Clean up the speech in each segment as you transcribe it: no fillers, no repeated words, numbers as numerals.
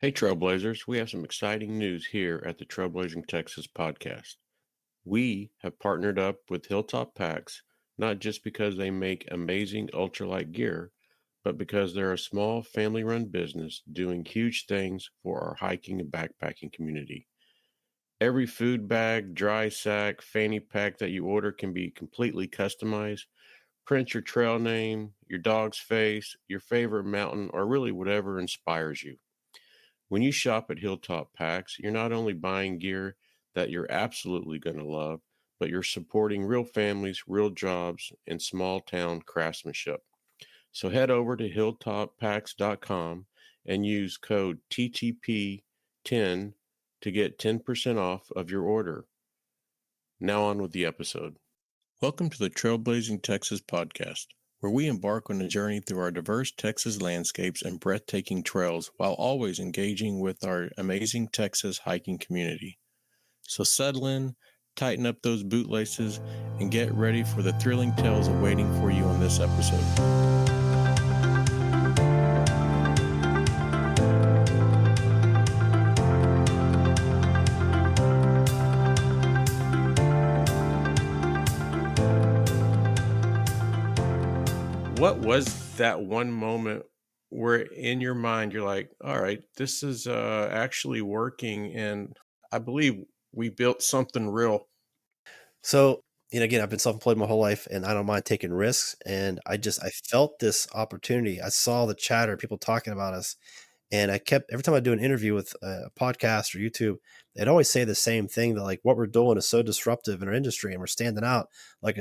Hey, Trailblazers, we have some exciting news here at the Trailblazing Texas podcast. We have partnered up with HillTop Packs, not just because they make amazing ultralight gear, but because they're a small family run business doing huge things for our hiking and backpacking community. Every food bag, dry sack, fanny pack that you order can be completely customized. Print your trail name, your dog's face, your favorite mountain, or really whatever inspires you. When you shop at Hilltop Packs, you're not only buying gear that you're absolutely going to love, but you're supporting real families, real jobs, and small town craftsmanship. So head over to hilltoppacks.com and use code TTP10 to get 10% off of your order. Now on with the episode. Welcome to the Trailblazing Texas podcast, where we embark on a journey through our diverse Texas landscapes and breathtaking trails while always engaging with our amazing Texas hiking community. So settle in, tighten up those bootlaces, and get ready for the thrilling tales awaiting for you on this episode. What was that one moment where in your mind you're like, all right, this is actually working, and I believe we built something real. So, again, I've been self-employed my whole life and I don't mind taking risks. And I felt this opportunity. I saw the chatter, people talking about us. And I kept, every time I do an interview with a podcast or YouTube, they'd always say the same thing that like what we're doing is so disruptive in our industry and we're standing out like,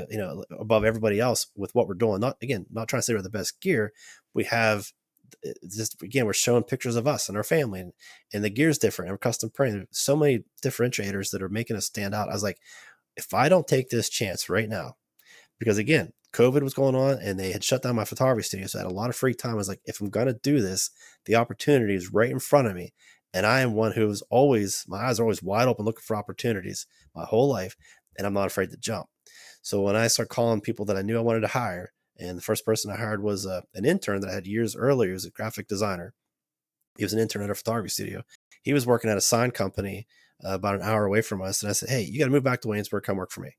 above everybody else with what we're doing. Not trying to say we're the best gear. We have just, again, we're showing pictures of us and our family and the gear's different and we're custom printing. There's so many differentiators that are making us stand out. I was like, if I don't take this chance right now, because again, COVID was going on and they had shut down my photography studio. So I had a lot of free time. I was like, if I'm going to do this, the opportunity is right in front of me. And I am one who's always, my eyes are always wide open looking for opportunities my whole life. And I'm not afraid to jump. So when I start calling people that I knew I wanted to hire, and the first person I hired was an intern that I had years earlier. He was a graphic designer. He was an intern at a photography studio. He was working at a sign company about an hour away from us. And I said, hey, you got to move back to Waynesburg. Come work for me.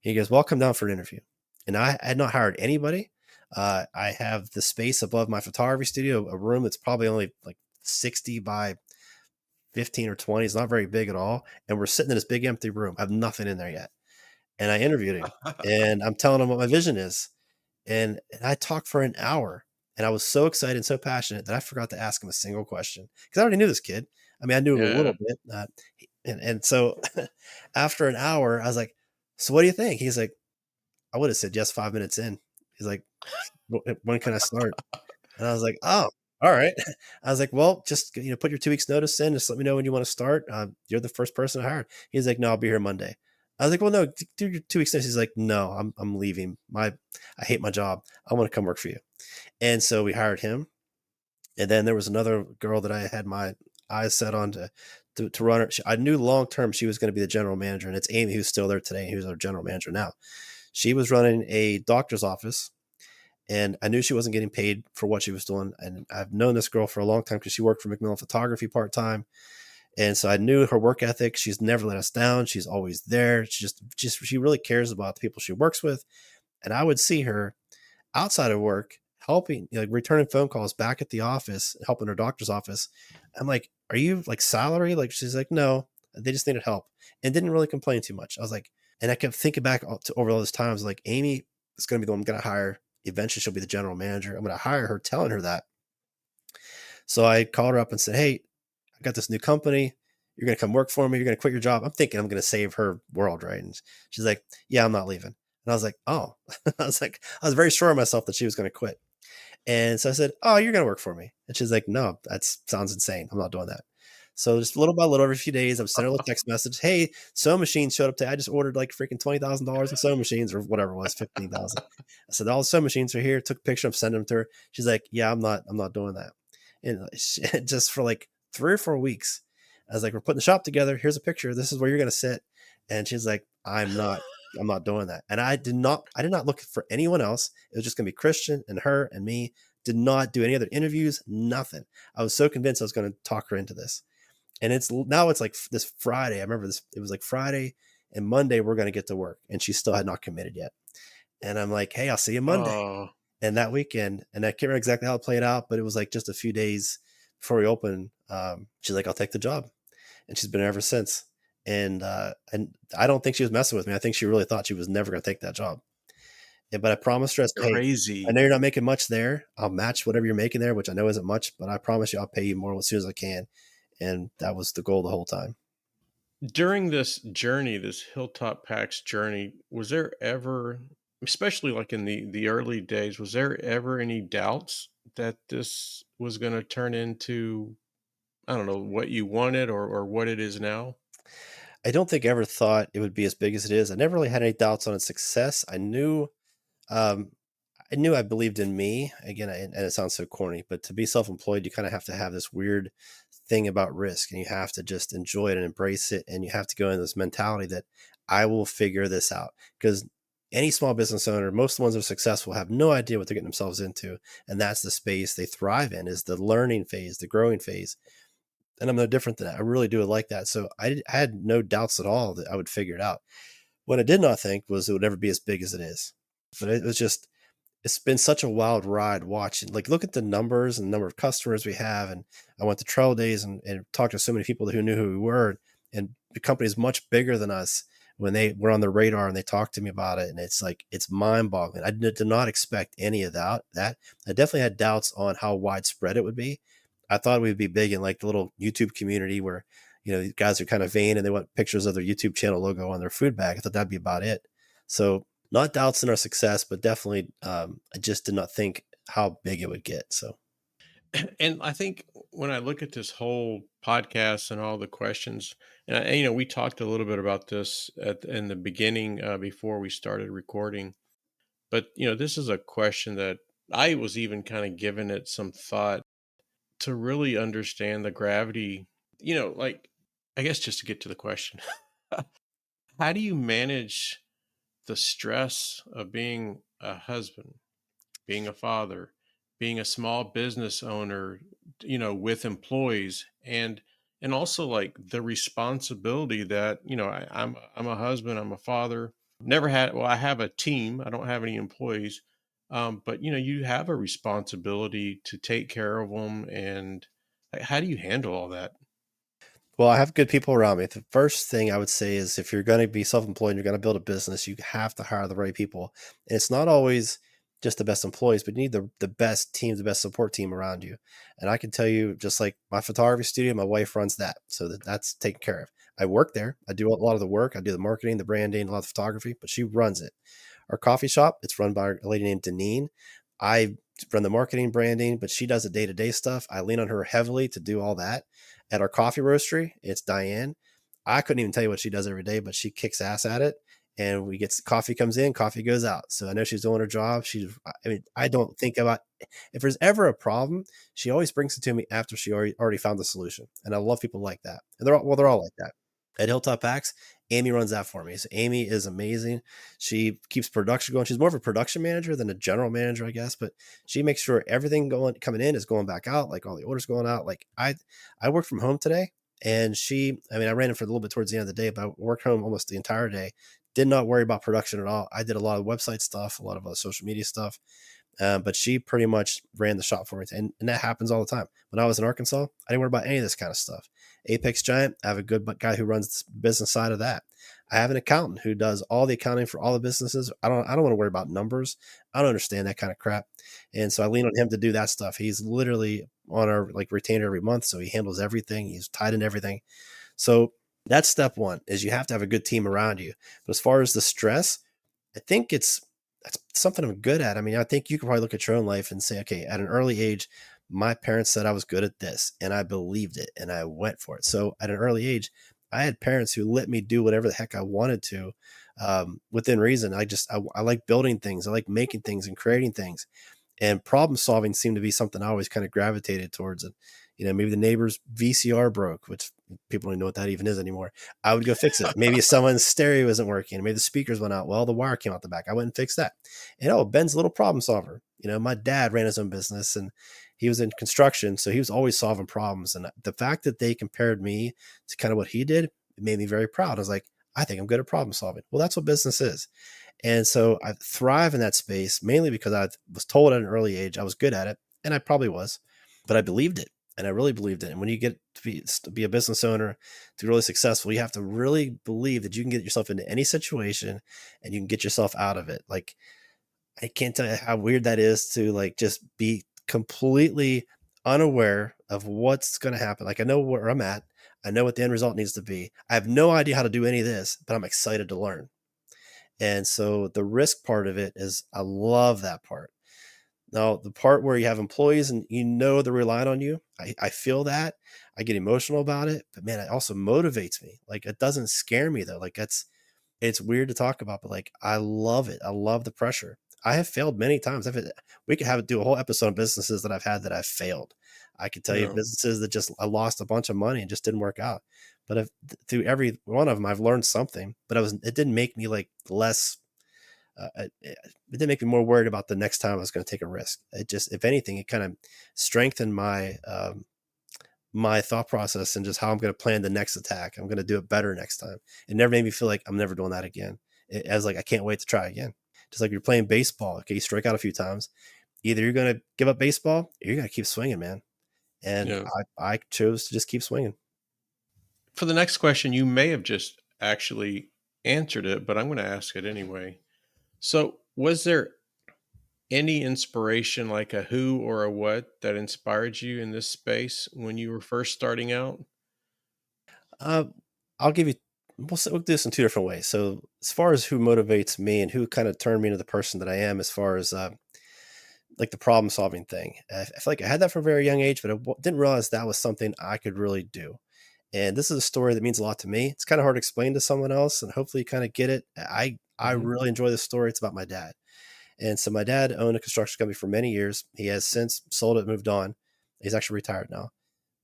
He goes, well, I'll come down for an interview. And I had not hired anybody. I have the space above my photography studio, a room that's probably only like 60 by 15 or 20. It's not very big at all. And we're sitting in this big empty room. I have nothing in there yet. And I interviewed him and I'm telling him what my vision is. And I talked for an hour and I was so excited and so passionate that I forgot to ask him a single question because I already knew this kid. I mean, I knew him a Yeah. little bit. And so after an hour, I was like, so what do you think? He's like, I would have said yes 5 minutes in. He's like, when can I start? And I was like, oh, all right. I was like, well, just put your 2 weeks notice in. Just let me know when you want to start. You're the first person I hired. He's like, no, I'll be here Monday. I was like, well, no, do your 2 weeks notice. He's like, no, I'm leaving. I hate my job. I want to come work for you. And so we hired him. And then there was another girl that I had my eyes set on to run her. I knew long term she was going to be the general manager, and it's Amy who's still there today, who's our general manager now. She was running a doctor's office, and I knew she wasn't getting paid for what she was doing. And I've known this girl for a long time because she worked for McMillan Photography part time. And so I knew her work ethic. She's never let us down. She's always there. She really cares about the people she works with. And I would see her outside of work helping, returning phone calls back at the office, helping her doctor's office. I'm like, are you like salary? Like, she's like, no, they just needed help and didn't really complain too much. I was like, and I kept thinking back to over all those times, like Amy is going to be the one I'm going to hire. Eventually she'll be the general manager. I'm going to hire her, telling her that. So I called her up and said, hey, I got this new company. You're going to come work for me. You're going to quit your job. I'm thinking I'm going to save her world. Right. And she's like, yeah, I'm not leaving. And I was like, oh, I was very sure of myself that she was going to quit. And so I said, oh, you're going to work for me. And she's like, no, that sounds insane. I'm not doing that. So just little by little, over a few days, I'm sending her a text message. Hey, sewing machines showed up today. I just ordered like freaking $20,000 in sewing machines or whatever it was, 15,000. I said, all the sewing machines are here. Took a picture of sending them to her. She's like, yeah, I'm not doing that. And just for like 3 or 4 weeks, I was like, we're putting the shop together. Here's a picture. This is where you're going to sit. And she's like, I'm not doing that. And I did not look for anyone else. It was just going to be Christian and her and me did not do any other interviews, nothing. I was so convinced I was going to talk her into this. And now it's like this Friday. I remember this. It was like Friday and Monday we're going to get to work, and she still had not committed yet. And I'm like, hey, I'll see you Monday. Oh, And that weekend, and I can't remember exactly how it played out, but it was like just a few days before we opened. She's like, I'll take the job, and she's been there ever since. And I don't think she was messing with me. I think she really thought she was never going to take that job. Yeah, but I promised her, I said, hey, I crazy. know you're not making much there. I'll match whatever you're making there, which I know isn't much, but I promise you I'll pay you more as soon as I can. And that was the goal the whole time. During this journey, this Hilltop Packs journey, was there ever, especially like in the early days, was there ever any doubts that this was going to turn into, I don't know, what you wanted or what it is now? I don't think I ever thought it would be as big as it is. I never really had any doubts on its success. Um, I knew I believed in me. Again, and it sounds so corny, but to be self-employed, you kind of have to have this weird thing about risk, and you have to just enjoy it and embrace it, and you have to go in this mentality that I will figure this out. Because any small business owner, most of the ones that are successful, have no idea what they're getting themselves into, and that's the space they thrive in, is the learning phase, the growing phase. And I'm no different than that. I really do like that. So I had no doubts at all that I would figure it out. What I did not think was it would ever be as big as it is. But it was just, it's been such a wild ride watching. Like, look at the numbers and the number of customers we have. And I went to trail days and talked to so many people who knew who we were. And the company is much bigger than us when they were on the radar and they talked to me about it. And it's like, it's mind boggling. I did not expect any of that. I definitely had doubts on how widespread it would be. I thought we'd be big in like the little YouTube community where, these guys are kind of vain and they want pictures of their YouTube channel logo on their food bag. I thought that'd be about it. So not doubts in our success, but definitely, I just did not think how big it would get. So And I think when I look at this whole podcast and all the questions, and we talked a little bit about this in the beginning before we started recording, but this is a question that I was even kind of giving it some thought to really understand the gravity. Like, I guess just to get to the question, how do you manage the stress of being a husband, being a father, being a small business owner, with employees, and also like the responsibility that I'm a husband, I'm a father. Never had. Well, I have a team. I don't have any employees, but you have a responsibility to take care of them. And like, how do you handle all that? well, I have good people around me. The first thing I would say is if you're going to be self-employed and you're going to build a business, you have to hire the right people. And it's not always just the best employees, but you need the best team, the best support team around you. And I can tell you, just like my photography studio, my wife runs that. So that's taken care of. I work there. I do a lot of the work. I do the marketing, the branding, a lot of photography, but she runs it. Our coffee shop, it's run by a lady named Deneen. I run the marketing, branding, but she does the day-to-day stuff. I lean on her heavily to do all that. At our coffee roastery, it's Diane. I couldn't even tell you what she does every day, but she kicks ass at it. And we get coffee comes in, coffee goes out. So I know she's doing her job. I don't think about, if there's ever a problem, she always brings it to me after she already found the solution. And I love people like that. And they're all like that. At HillTop Packs, Amy runs that for me. So Amy is amazing. She keeps production going. She's more of a production manager than a general manager, I guess, but she makes sure everything coming in is going back out, like all the orders going out. Like I work from home today, and I ran it for a little bit towards the end of the day, but I worked home almost the entire day. Did not worry about production at all. I did a lot of website stuff, a lot of social media stuff. But she pretty much ran the shop for me. And that happens all the time. When I was in Arkansas, I didn't worry about any of this kind of stuff. Apex Giant, I have a good guy who runs the business side of that. I have an accountant who does all the accounting for all the businesses. I don't want to worry about numbers. I don't understand that kind of crap. And so I lean on him to do that stuff. He's literally on our like retainer every month. So he handles everything. He's tied in everything. So that's step one, is you have to have a good team around you. But as far as the stress, I think that's something I'm good at. I mean, I think you can probably look at your own life and say, okay, at an early age, my parents said I was good at this, and I believed it, and I went for it. So at an early age, I had parents who let me do whatever the heck I wanted to, within reason. I like building things. I like making things and creating things, and problem solving seemed to be something I always kind of gravitated towards. And Maybe the neighbor's VCR broke, which people don't know what that even is anymore. I would go fix it. Maybe someone's stereo isn't working. Maybe the speakers went out. Well, the wire came out the back. I went and fixed that. And Ben's a little problem solver. My dad ran his own business and he was in construction. So he was always solving problems. And the fact that they compared me to kind of what he did, it made me very proud. I was like, I think I'm good at problem solving. Well, that's what business is. And so I thrive in that space mainly because I was told at an early age I was good at it. And I probably was, but I believed it. And I really believed it. And when you get to be a business owner, to be really successful, you have to really believe that you can get yourself into any situation and you can get yourself out of it. Like, I can't tell you how weird that is to like just be completely unaware of what's going to happen. Like, I know where I'm at. I know what the end result needs to be. I have no idea how to do any of this, but I'm excited to learn. And so the risk part of it is, I love that part. Now, the part where you have employees and they're relying on you, I feel that. I get emotional about it, but man, it also motivates me. Like, it doesn't scare me though. Like, it's weird to talk about, but like, I love it. I love the pressure. I have failed many times. We could do a whole episode on businesses that I've had that I've failed. I could tell you Yeah. businesses that I lost a bunch of money and just didn't work out. But through every one of them, I've learned something. But it didn't make me like less. It didn't make me more worried about the next time I was going to take a risk. It just, if anything, it kind of strengthened my thought process and just how I'm going to plan the next attack. I'm going to do it better next time. It never made me feel like I'm never doing that again. As like, I can't wait to try again. Just like you're playing baseball. Okay, you strike out a few times. Either you're going to give up baseball or you're going to keep swinging, man. And Yeah. I chose to just keep swinging. For the next question, you may have just actually answered it, but I'm going to ask it anyway. So, was there any inspiration, like a who or a what, that inspired you in this space when you were first starting out? Uh, I'll give you. We'll do this in two different ways. So, as far as who motivates me and who kind of turned me into the person that I am, as far as like the problem solving thing, I feel like I had that from a very young age, but I didn't realize that was something I could really do. And this is a story that means a lot to me. It's kind of hard to explain to someone else, and hopefully you kind of get it. I Hmm. really enjoy this story. It's about my dad. And so my dad owned a construction company for many years. He has since sold it, moved on. He's actually retired now.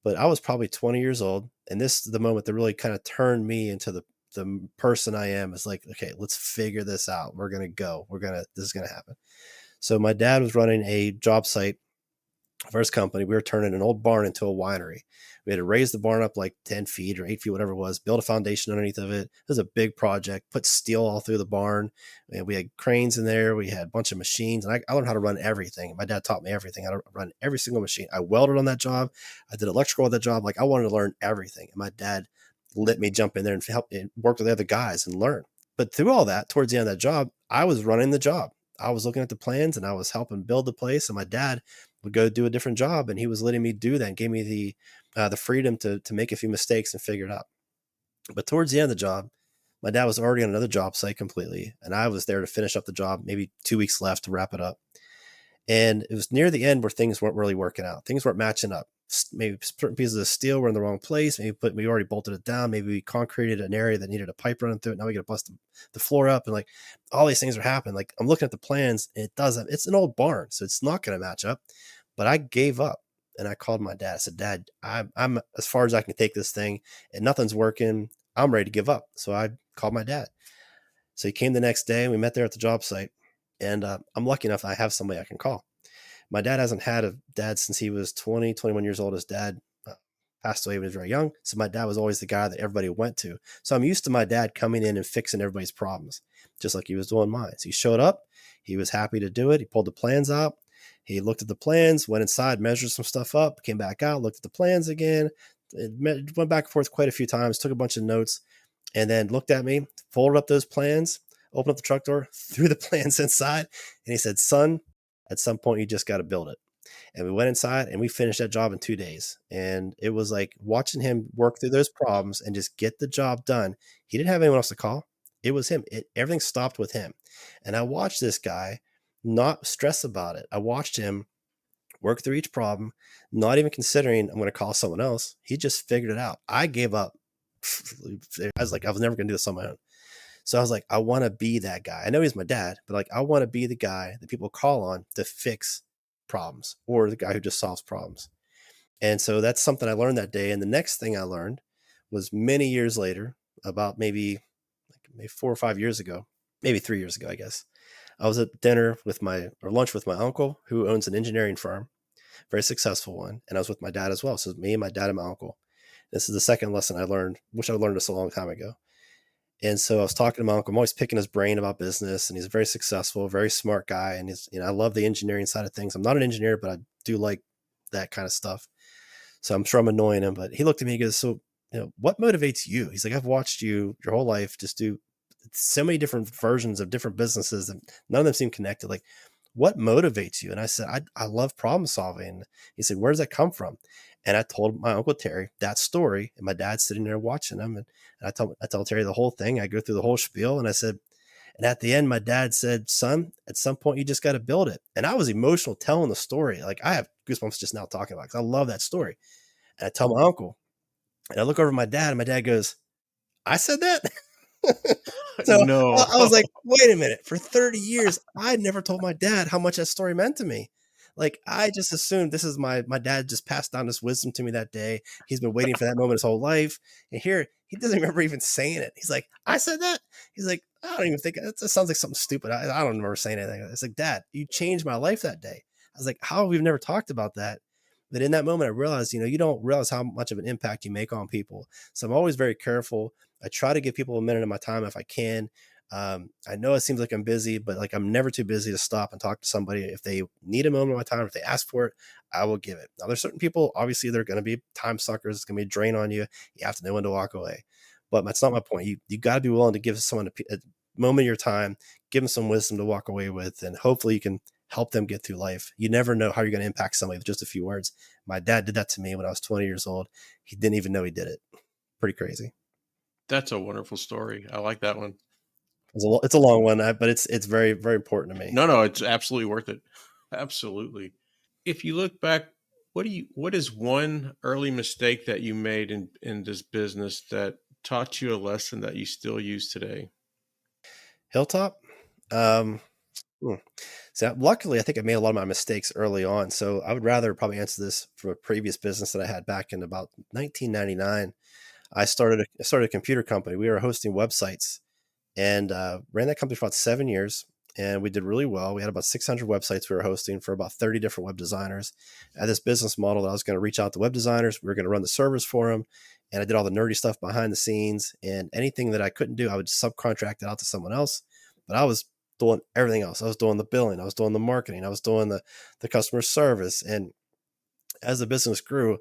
But I was probably 20 years old, and this is the moment that really kind of turned me into the person I am. It's like, okay, let's figure this out. We're gonna go. This is gonna happen. So my dad was running a job site for his company. We were turning an old barn into a winery. We had to raise the barn up like 10 feet or 8 feet, whatever it was, build a foundation underneath of it. It was a big project, put steel all through the barn. And we had cranes in there. We had a bunch of machines. And I learned how to run everything. My dad taught me everything, how to run every single machine. I welded on that job. I did electrical on that job. Like, I wanted to learn everything. And my dad let me jump in there and help and work with the other guys and learn. But through all that, towards the end of that job, I was running the job. I was looking at the plans and I was helping build the place. And my dad would go do a different job, and he was letting me do that and gave me the freedom to make a few mistakes and figure it out. But towards the end of the job, my dad was already on another job site completely, and I was there to finish up the job, maybe 2 weeks left to wrap it up. And it was near the end where things weren't really working out. Things weren't matching up. Maybe certain pieces of steel were in the wrong place. Maybe we already bolted it down. Maybe we concreted an area that needed a pipe running through it. Now we got to bust the floor up, and like all these things are happening. Like, I'm looking at the plans, and it doesn't. It's an old barn, so it's not going to match up. But I gave up, and I called my dad. I said, "Dad, I'm as far as I can take this thing, and nothing's working. I'm ready to give up." So I called my dad. So he came the next day, and we met there at the job site. And I'm lucky enough I have somebody I can call. My dad hasn't had a dad since he was 20, 21 years old. His dad passed away when he was very young. So my dad was always the guy that everybody went to. So I'm used to my dad coming in and fixing everybody's problems, just like he was doing mine. So he showed up. He was happy to do it. He pulled the plans out. He looked at the plans, went inside, measured some stuff up, came back out, looked at the plans again. It went back and forth quite a few times, took a bunch of notes, and then looked at me, folded up those plans, opened up the truck door, threw the plans inside, and he said, "Son, at some point you just got to build it." And we went inside and we finished that job in 2 days. And it was like watching him work through those problems and just get the job done. He didn't have anyone else to call. It was him. Everything stopped with him. And I watched this guy not stress about it. I watched him work through each problem, not even considering I'm going to call someone else. He just figured it out. I gave up. I was like, I was never going to do this on my own. So I was like, I want to be that guy. I know he's my dad, but like, I want to be the guy that people call on to fix problems, or the guy who just solves problems. And so that's something I learned that day. And the next thing I learned was many years later, about maybe 4 or 5 years ago, maybe 3 years ago, I guess. I was at dinner with my or lunch with my uncle who owns an engineering firm, very successful one, and I was with my dad as well. So me and my dad and my uncle. This is the second lesson I learned, which I learned this a long time ago. And so I was talking to my uncle. I'm always picking his brain about business, and he's a very successful, very smart guy. And I love the engineering side of things. I'm not an engineer, but I do like that kind of stuff. So I'm sure I'm annoying him. But he looked at me and goes, "So, what motivates you?" He's like, "I've watched you your whole life just do so many different versions of different businesses, and none of them seem connected. Like, what motivates you?" And I said, I love problem solving. He said, "Where does that come from?" And I told my Uncle Terry that story, and my dad's sitting there watching him. And I told Terry the whole thing. I go through the whole spiel, and I said, and at the end, my dad said, "Son, at some point, you just got to build it." And I was emotional telling the story. Like, I have goosebumps just now talking about it, because I love that story. And I tell my uncle, and I look over at my dad, and my dad goes, "I said that?" So No. I was like, "Wait a minute, for 30 years, I never told my dad how much that story meant to me." Like, I just assumed this is my dad just passed down this wisdom to me that day. He's been waiting for that moment his whole life, and here, he doesn't remember even saying it. He's like, "I said that?" He's like, "I don't even think that sounds like something stupid. I don't remember saying anything." It's like, "Dad, you changed my life that day." I was like, "How have we never talked about that?" But in that moment, I realized, you don't realize how much of an impact you make on people. So I'm always very careful. I try to give people a minute of my time if I can. I know it seems like I'm busy, but like, I'm never too busy to stop and talk to somebody. If they need a moment of my time, if they ask for it, I will give it. Now, there's certain people, obviously, they're going to be time suckers. It's going to be a drain on you. You have to know when to walk away. But that's not my point. You got to be willing to give someone a moment of your time, give them some wisdom to walk away with, and hopefully you can help them get through life. You never know how you're going to impact somebody with just a few words. My dad did that to me when I was 20 years old. He didn't even know he did it. Pretty crazy. That's a wonderful story. I like that one. It's a long one, but it's very, very important to me. No, no, it's absolutely worth it. Absolutely. If you look back, what is one early mistake that you made in this business that taught you a lesson that you still use today? HillTop. Um, hmm. So luckily, I think I made a lot of my mistakes early on. So I would rather probably answer this from a previous business that I had back in about 1999. I started a computer company. We were hosting websites, and ran that company for about 7 years. And we did really well. We had about 600 websites we were hosting for about 30 different web designers. I had this business model that I was going to reach out to web designers. We were going to run the servers for them. And I did all the nerdy stuff behind the scenes. And anything that I couldn't do, I would subcontract it out to someone else. But I was doing everything else. I was doing the billing. I was doing the marketing. I was doing the customer service. And as the business grew,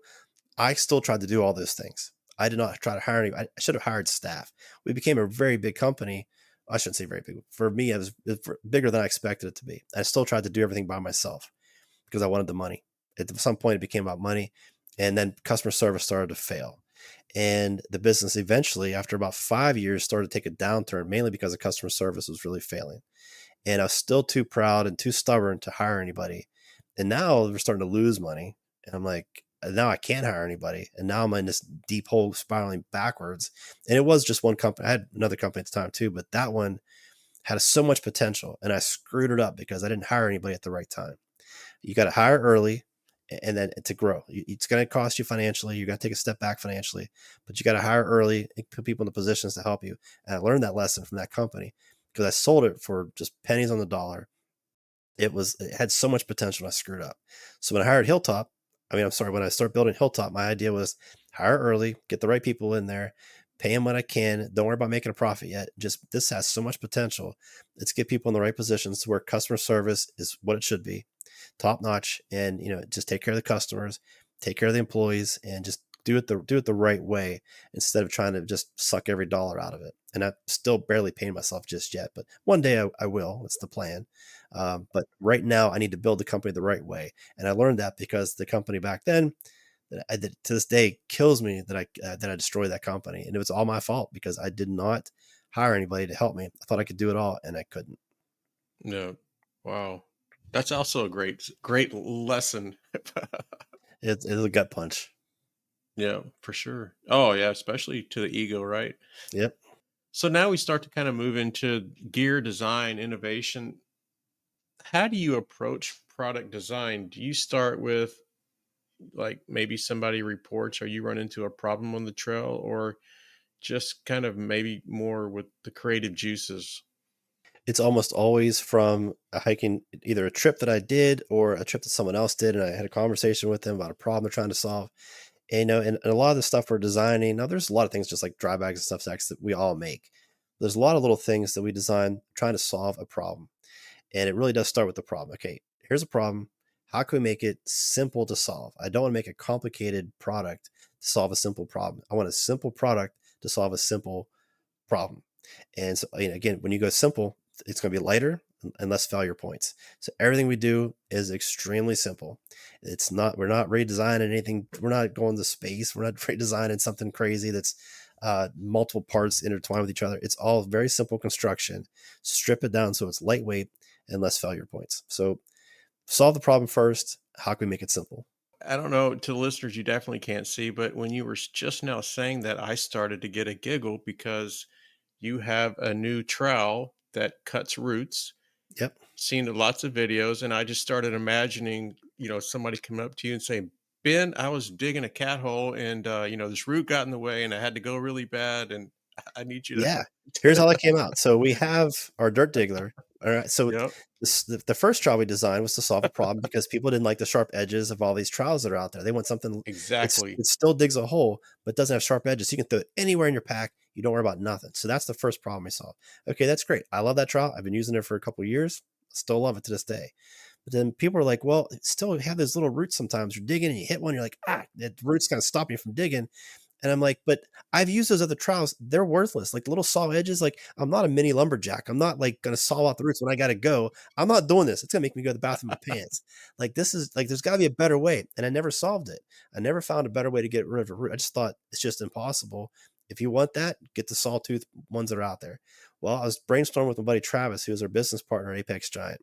I still tried to do all those things. I did not try to hire any. I should have hired staff. We became a very big company. I shouldn't say very big. For me, it was bigger than I expected it to be. I still tried to do everything by myself because I wanted the money. At some point, it became about money. And then customer service started to fail. And the business eventually, after about 5 years, started to take a downturn, mainly because the customer service was really failing. And I was still too proud and too stubborn to hire anybody. And now we're starting to lose money. And I'm like, now I can't hire anybody. And now I'm in this deep hole spiraling backwards. And it was just one company. I had another company at the time too, but that one had so much potential, and I screwed it up because I didn't hire anybody at the right time. You got to hire early, and then to grow. It's going to cost you financially. You got to take a step back financially, but you got to hire early and put people in the positions to help you. And I learned that lesson from that company because I sold it for just pennies on the dollar. It had so much potential, and I screwed up. So when I hired Hilltop, I'm sorry, when I started building Hilltop, my idea was hire early, get the right people in there, pay them what I can. Don't worry about making a profit yet. Just, this has so much potential. Let's get people in the right positions to where customer service is what it should be, top notch, and just take care of the customers, take care of the employees, and just do it the right way instead of trying to just suck every dollar out of it. And I'm still barely paying myself just yet, but one day I will. That's the plan. But right now, I need to build the company the right way, and I learned that because the company back then, that to this day kills me that I destroyed that company, and it was all my fault because I did not hire anybody to help me. I thought I could do it all, and I couldn't. No. Wow. That's also a great lesson. It's a gut punch. Yeah, for sure. Oh, yeah, especially to the ego, right? Yep. So now we start to kind of move into gear design, innovation. How do you approach product design? Do you start with like maybe somebody reports or you run into a problem on the trail, or just kind of maybe more with the creative juices? It's almost always from a hiking, either a trip that I did or a trip that someone else did, and I had a conversation with them about a problem they're trying to solve. And, and a lot of the stuff we're designing now, there's a lot of things just like dry bags and stuff that we all make. There's a lot of little things that we design trying to solve a problem, and it really does start with the problem. Okay, here's a problem. How can we make it simple to solve? I don't want to make a complicated product to solve a simple problem. I want a simple product to solve a simple problem. And so, again, when you go simple, it's going to be lighter and less failure points. So everything we do is extremely simple. It's not, we're not redesigning anything. We're not going to space. We're not redesigning something crazy that's multiple parts intertwined with each other. It's all very simple construction. Strip it down so it's lightweight and less failure points. So solve the problem first. How can we make it simple? I don't know, to the listeners, you definitely can't see, but when you were just now saying that, I started to get a giggle because you have a new trowel that cuts roots. Yep. Seen lots of videos, and I just started imagining, somebody coming up to you and saying, "Ben, I was digging a cat hole, and this root got in the way, and I had to go really bad, and I need you Yeah. Here's to." how that came out. So we have our dirt diggler. All right. So Yep, the first trowel we designed was to solve a problem because people didn't like the sharp edges of all these trowels that are out there. They want something exactly. it still digs a hole, but doesn't have sharp edges. So you can throw it anywhere in your pack. You don't worry about nothing. So that's the first problem we solved. Okay, that's great. I love that trowel. I've been using it for a couple of years. Still love it to this day. But then people are like, well, still have those little roots sometimes. You're digging and you hit one, you're like, that root's kind of stopping you from digging. And I'm like, but I've used those other trowels. They're worthless. Like the little saw edges. Like I'm not a mini lumberjack. I'm not like going to saw out the roots when I got to go. I'm not doing this. It's going to make me go to the bathroom in my pants. Like this is like, there's got to be a better way. And I never solved it. I never found a better way to get rid of a root. I just thought it's just impossible. If you want that, get the sawtooth ones that are out there. Well, I was brainstorming with my buddy Travis, who was our business partner at Apex Giant,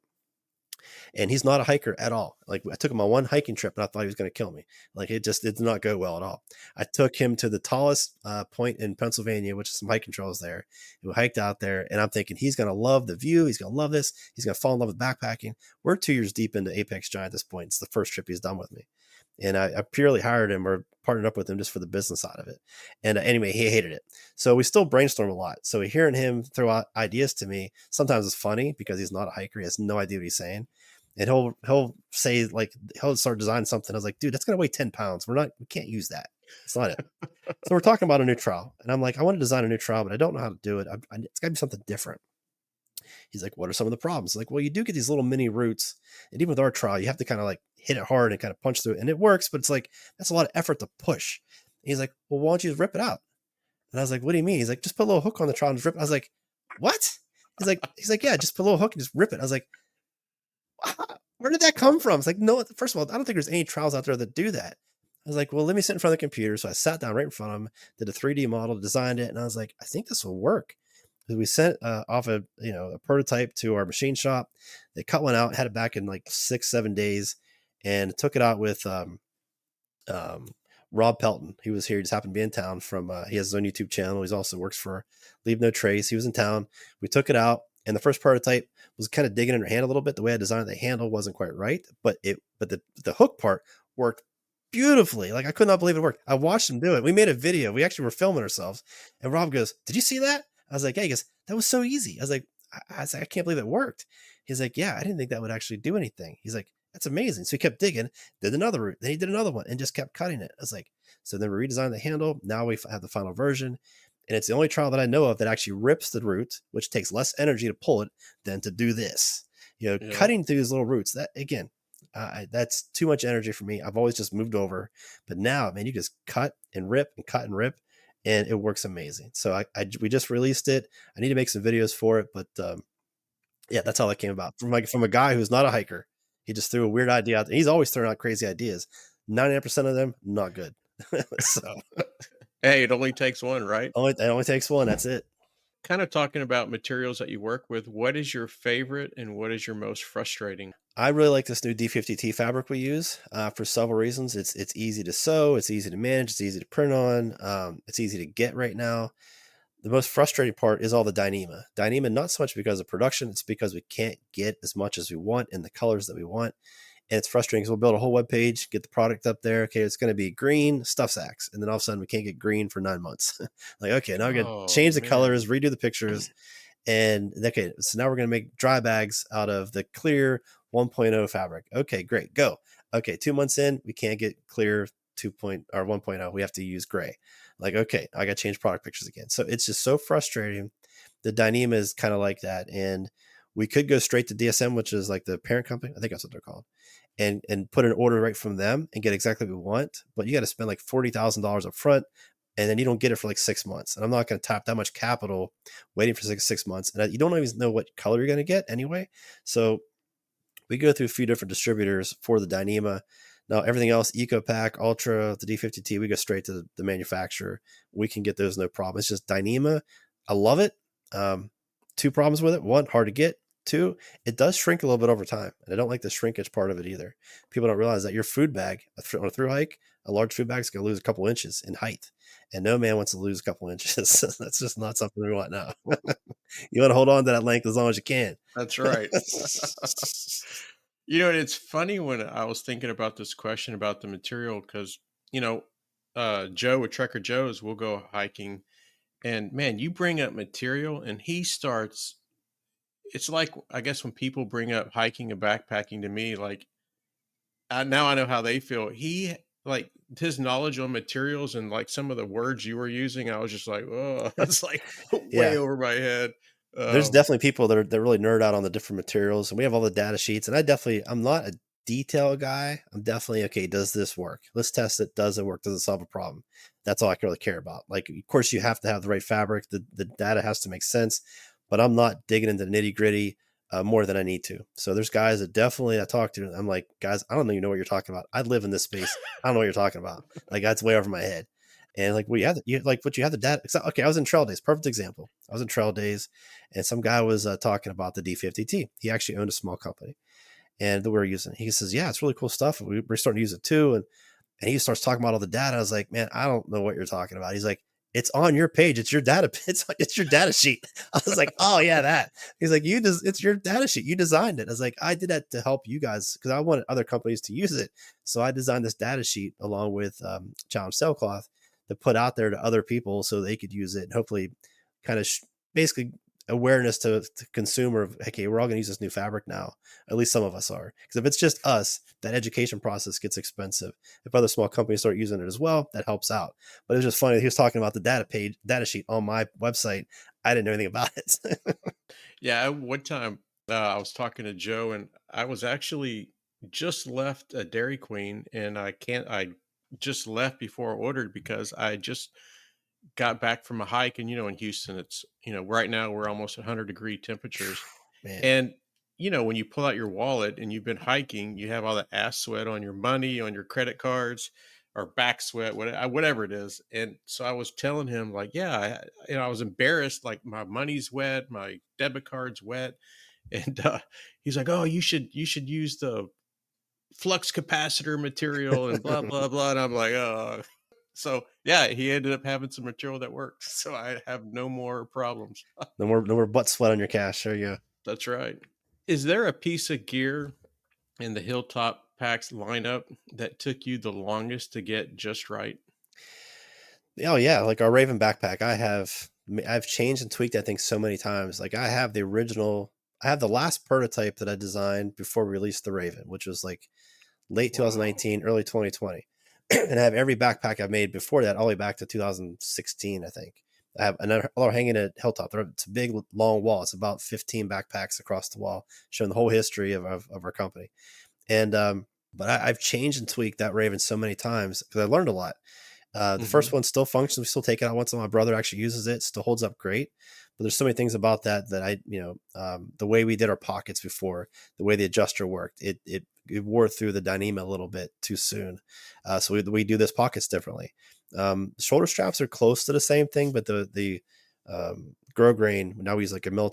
and he's not a hiker at all. Like I took him on one hiking trip and I thought he was going to kill me. Like it did not go well at all. I took him to the tallest point in Pennsylvania, which is some hiking trails there. We hiked out there and I'm thinking he's going to love the view. He's going to love this. He's going to fall in love with backpacking. We're 2 years deep into Apex Giant at this point. It's the first trip he's done with me. And I purely hired him or partnered up with him just for the business side of it. And anyway, he hated it. So we still brainstorm a lot. So hearing him throw out ideas to me, sometimes it's funny because he's not a hiker. He has no idea what he's saying. And he'll say, like, he'll start designing something. I was like, dude, that's gonna weigh 10 pounds. We can't use that. It's not it. So we're talking about a new trowel. And I'm like, I want to design a new trowel, but I don't know how to do it. It's gotta be something different. He's like, what are some of the problems? Like, well, you do get these little mini roots. And even with our trowel, you have to kind of like hit it hard and kind of punch through it. And it works, but it's like, that's a lot of effort to push. And he's like, well, why don't you just rip it out? And I was like, what do you mean? He's like, just put a little hook on the trowel and just rip it. I was like, what? He's like, yeah, just put a little hook and just rip it. I was like, where did that come from? It's like, no, first of all, I don't think there's any trials out there that do that. I was like, well, let me sit in front of the computer. So I sat down right in front of him, did a 3D model, designed it. And I was like, I think this will work. We sent off a prototype to our machine shop. They cut one out, had it back in like 6-7 days, and took it out with um, Rob Pelton. He was here. He just happened to be in town he has his own YouTube channel. He's also works for Leave No Trace. He was in town. We took it out, and the first prototype was kind of digging in her hand a little bit. The way I designed the handle wasn't quite right, but the hook part worked beautifully. Like I could not believe it worked. I watched him do it. We made a video. We actually were filming ourselves, and Rob goes, "Did you see that?" I was like, "Yeah." He goes, "That was so easy." I was like, "I can't believe it worked." He's like, "Yeah, I didn't think that would actually do anything." He's like, "That's amazing." So he kept digging, did another route, then he did another one, and just kept cutting it. I was like, so then we redesigned the handle. Now we have the final version. And it's the only trial that I know of that actually rips the root, which takes less energy to pull it than to do this. Yeah. Cutting through these little roots, that again, that's too much energy for me. I've always just moved over. But now, man, you just cut and rip and cut and rip, and it works amazing. So we just released it. I need to make some videos for it. But yeah, that's how that came about. From a guy who's not a hiker. He just threw a weird idea out there. He's always throwing out crazy ideas. 99% of them, not good. So Hey, it only takes one, right? it only takes one. That's it. Kind of talking about materials that you work with, what is your favorite and what is your most frustrating? I really like this new D50T fabric we use for several reasons. It's easy to sew, it's easy to manage, it's easy to print on, it's easy to get right now. The most frustrating part is all the Dyneema. Dyneema, not so much because of production, it's because we can't get as much as we want in the colors that we want. And it's frustrating because we'll build a whole web page, get the product up there. Okay, it's going to be green stuff sacks. And then all of a sudden we can't get green for 9 months. Like, okay, now we got to Oh change the man. colors, redo the pictures. And okay, so now we're going to make dry bags out of the clear 1.0 fabric. Okay, great, go. Okay, 2 months in, we can't get clear 2. Or 1.0. We have to use gray. Like, okay, I got to change product pictures again. So it's just so frustrating. The Dyneema is kind of like that. And we could go straight to DSM, which is like the parent company. I think that's what they're called. And put an order right from them and get exactly what we want. But you got to spend like $40,000 up front, and then you don't get it for like 6 months. And I'm not going to tap that much capital waiting for 6 months. And you don't even know what color you're going to get anyway. So we go through a few different distributors for the Dyneema. Now, everything else, EcoPack, Ultra, the D50T, we go straight to the manufacturer. We can get those no problem. It's just Dyneema. I love it. Two problems with it. One, hard to get. Two, it does shrink a little bit over time. And I don't like the shrinkage part of it either. People don't realize that your food bag on a through hike, a large food bag is going to lose a couple inches in height. And no man wants to lose a couple inches. That's just not something we want now. You want to hold on to that length as long as you can. That's right. You know, and it's funny when I was thinking about this question about the material because, you know, Joe with Trekker Joe's, we'll go hiking, and man, you bring up material, and he starts. It's like I guess when people bring up hiking and backpacking to me, like now I know how they feel. He like his knowledge on materials and like some of the words you were using, I was just like, oh, it's like way Yeah. over my head. There's Um, definitely people that really nerd out on the different materials, and we have all the data sheets. And I'm not a detail guy. I'm definitely okay. Does this work? Let's test it. Does it work? Does it solve a problem? That's all I really care about. Like, of course, you have to have the right fabric. The data has to make sense, but I'm not digging into nitty gritty more than I need to. So there's guys that definitely I talk to. I'm like, guys, I don't even know what you're talking about. I live in this space. I don't know what you're talking about. Like, that's way over my head. And like, well, you have the data. Okay, I was in Trail Days. Perfect example. I was in Trail Days, and some guy was talking about the D50T. He actually owned a small company, and we were using it. He says, "Yeah, it's really cool stuff. We're starting to use it too." And he starts talking about all the data. I was like, "Man, I don't know what you're talking about." He's like, "It's on your page. It's your data. It's your data sheet." I was like, "Oh yeah, that." He's like, It's your data sheet. You designed it." I was like, "I did that to help you guys because I wanted other companies to use it. So I designed this data sheet along with Challenge Sailcloth to put out there to other people so they could use it and hopefully kind of basically awareness to consumer of, okay, we're all going to use this new fabric now. At least some of us are. Because if it's just us, that education process gets expensive. If other small companies start using it as well, that helps out. But it was just funny. He was talking about the data sheet on my website. I didn't know anything about it. yeah, one time I was talking to Joe, and I was actually just left a Dairy Queen, and I just left before I ordered because I just got back from a hike, and in Houston, it's right now we're almost 100-degree temperatures, Man. and when you pull out your wallet and you've been hiking, you have all the ass sweat on your money, on your credit cards, or back sweat, whatever it is. And so I was telling him, like, yeah, I was embarrassed, like my money's wet, my debit card's wet, and he's like, oh, you should use the flux capacitor material and blah blah blah. And I'm like, oh. So yeah, he ended up having some material that works. So I have no more problems. No more butt sweat on your cash. There you go. That's right. Is there a piece of gear in the Hilltop Packs lineup that took you the longest to get just right? Oh yeah, like our Raven backpack. I've changed and tweaked that thing so many times. Like I have the last prototype that I designed before we released the Raven, which was like late Wow. 2019, early 2020. And I have every backpack I've made before that, all the way back to 2016, I think. I have another hanging at Hilltop. It's a big, long wall. It's about 15 backpacks across the wall, showing the whole history of our company. And but I've changed and tweaked that Raven so many times because I learned a lot. The Hmm. first one still functions. We still take it out once. My brother actually uses it. Still holds up great. But there's so many things about that the way we did our pockets before, the way the adjuster worked, it wore through the Dyneema a little bit too soon. So we do this pockets differently. Shoulder straps are close to the same thing, but the grow grain, now we use like a mil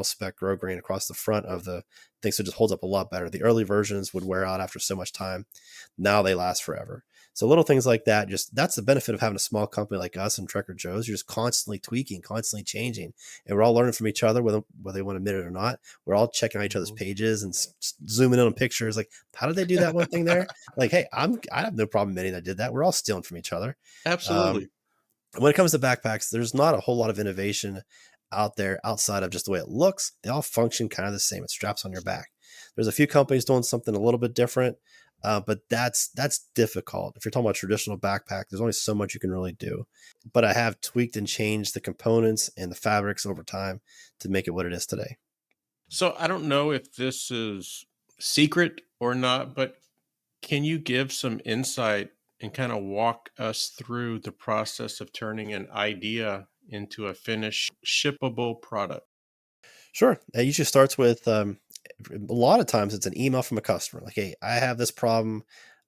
spec grow grain across the front of the thing. So it just holds up a lot better. The early versions would wear out after so much time. Now they last forever. So little things like that, just that's the benefit of having a small company like us and Trekker Joe's. You're just constantly tweaking, constantly changing, and we're all learning from each other, whether they want to admit it or not. We're all checking out each other's Mhm. pages and zooming in on pictures. Like, how did they do that one thing there? Like, hey, I have no problem admitting I did that. We're all stealing from each other. Um, Absolutely. when it comes to backpacks, there's not a whole lot of innovation out there outside of just the way it looks. They all function kind of the same. It straps on your back. There's a few companies doing something a little bit different, but that's difficult. If you're talking about traditional backpack, there's only so much you can really do. But I have tweaked and changed the components and the fabrics over time to make it what it is today. So I don't know if this is secret or not, but can you give some insight and kind of walk us through the process of turning an idea into a finished shippable product? Sure. It usually starts with a lot of times it's an email from a customer like, "Hey, I have this problem.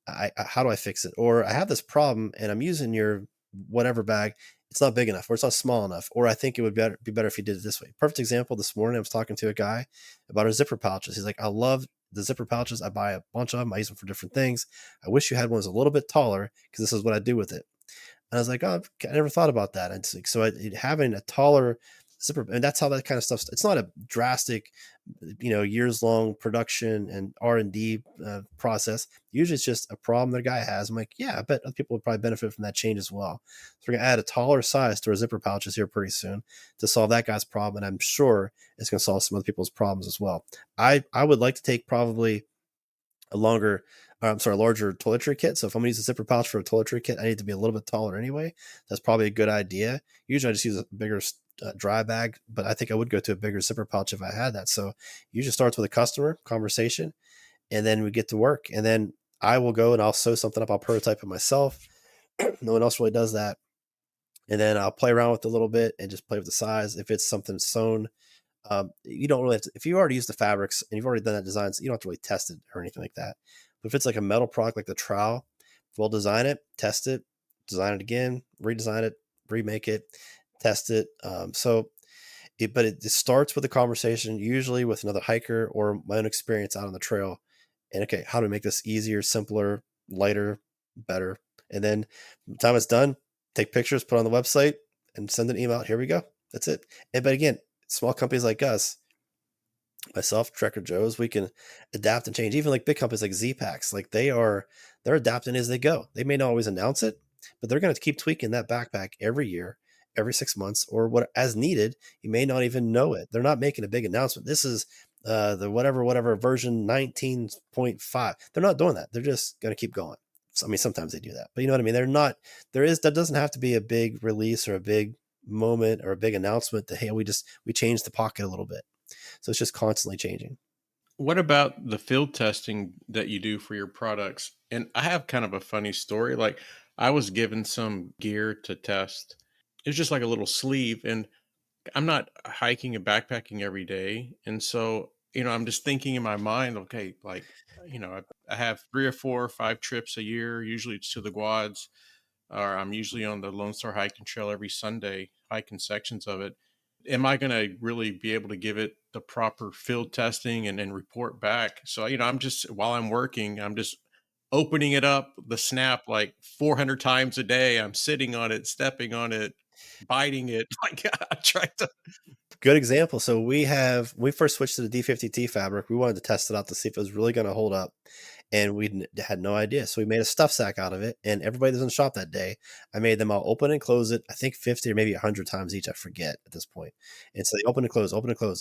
How do I fix it?" Or "I have this problem and I'm using your whatever bag. It's not big enough, or it's not small enough, or I think it would be better if you did it this way." Perfect example. This morning, I was talking to a guy about our zipper pouches. He's like, "I love the zipper pouches. I buy a bunch of them. I use them for different things. I wish you had ones a little bit taller because this is what I do with it." And I was like, "Oh, I never thought about that." And it's like, so having a taller zipper, and that's how that kind of stuff. It's not a drastic, years long production and R&D process. Usually, it's just a problem that a guy has. I'm like, yeah, I bet other people would probably benefit from that change as well. So we're gonna add a taller size to our zipper pouches here pretty soon to solve that guy's problem, and I'm sure it's gonna solve some other people's problems as well. I would like to take probably a longer, a larger toiletry kit. So if I'm gonna use a zipper pouch for a toiletry kit, I need to be a little bit taller anyway. That's probably a good idea. Usually I just use a bigger dry bag, but I think I would go to a bigger zipper pouch if I had that. So usually starts with a customer conversation, and then we get to work, and then I will go and I'll sew something up. I'll prototype it myself. No one else really does that. And then I'll play around with it a little bit and just play with the size. If it's something sewn, you don't really have to, if you already used the fabrics and you've already done that designs, you don't have to really test it or anything like that. But if it's like a metal product like the trowel, we'll design it, test it, design it again, redesign it, remake it, test it. But it starts with a conversation, usually with another hiker or my own experience out on the trail. And okay, how do we make this easier, simpler, lighter, better? And then by the time it's done, take pictures, put it on the website, and send an email. Here we go. That's it. And but again, small companies like us, myself, Trekker Joe's, we can adapt and change. Even like big companies like Z Packs, like they're adapting as they go. They may not always announce it, but they're going to keep tweaking that backpack every year, every 6 months, or what as needed. You may not even know it. They're not making a big announcement. This is the whatever version 19.5. They're not doing that. They're just going to keep going. So, I mean, sometimes they do that, but you know what I mean. They're not. That doesn't have to be a big release or a big moment or a big announcement that hey, we changed the pocket a little bit. So it's just constantly changing. What about the field testing that you do for your products? And I have kind of a funny story. Like, I was given some gear to test. It was just like a little sleeve, and I'm not hiking and backpacking every day. And so, I'm just thinking in my mind, okay, like, I have 3 or 4 or 5 trips a year. Usually it's to the quads, or I'm usually on the Lone Star Hiking Trail every Sunday, hiking sections of it. Am I going to really be able to give it the proper field testing and report back? So, I'm just, while I'm working, I'm just opening it up, the snap like 400 times a day. I'm sitting on it, stepping on it, biting it. Like, I try to. Good example. So we first switched to the D50T fabric. We wanted to test it out to see if it was really going to hold up, and had no idea. So we made a stuff sack out of it, and everybody that was in the shop that day, I made them all open and close it. I think 50 or maybe 100 times each. I forget at this point. And so they open and close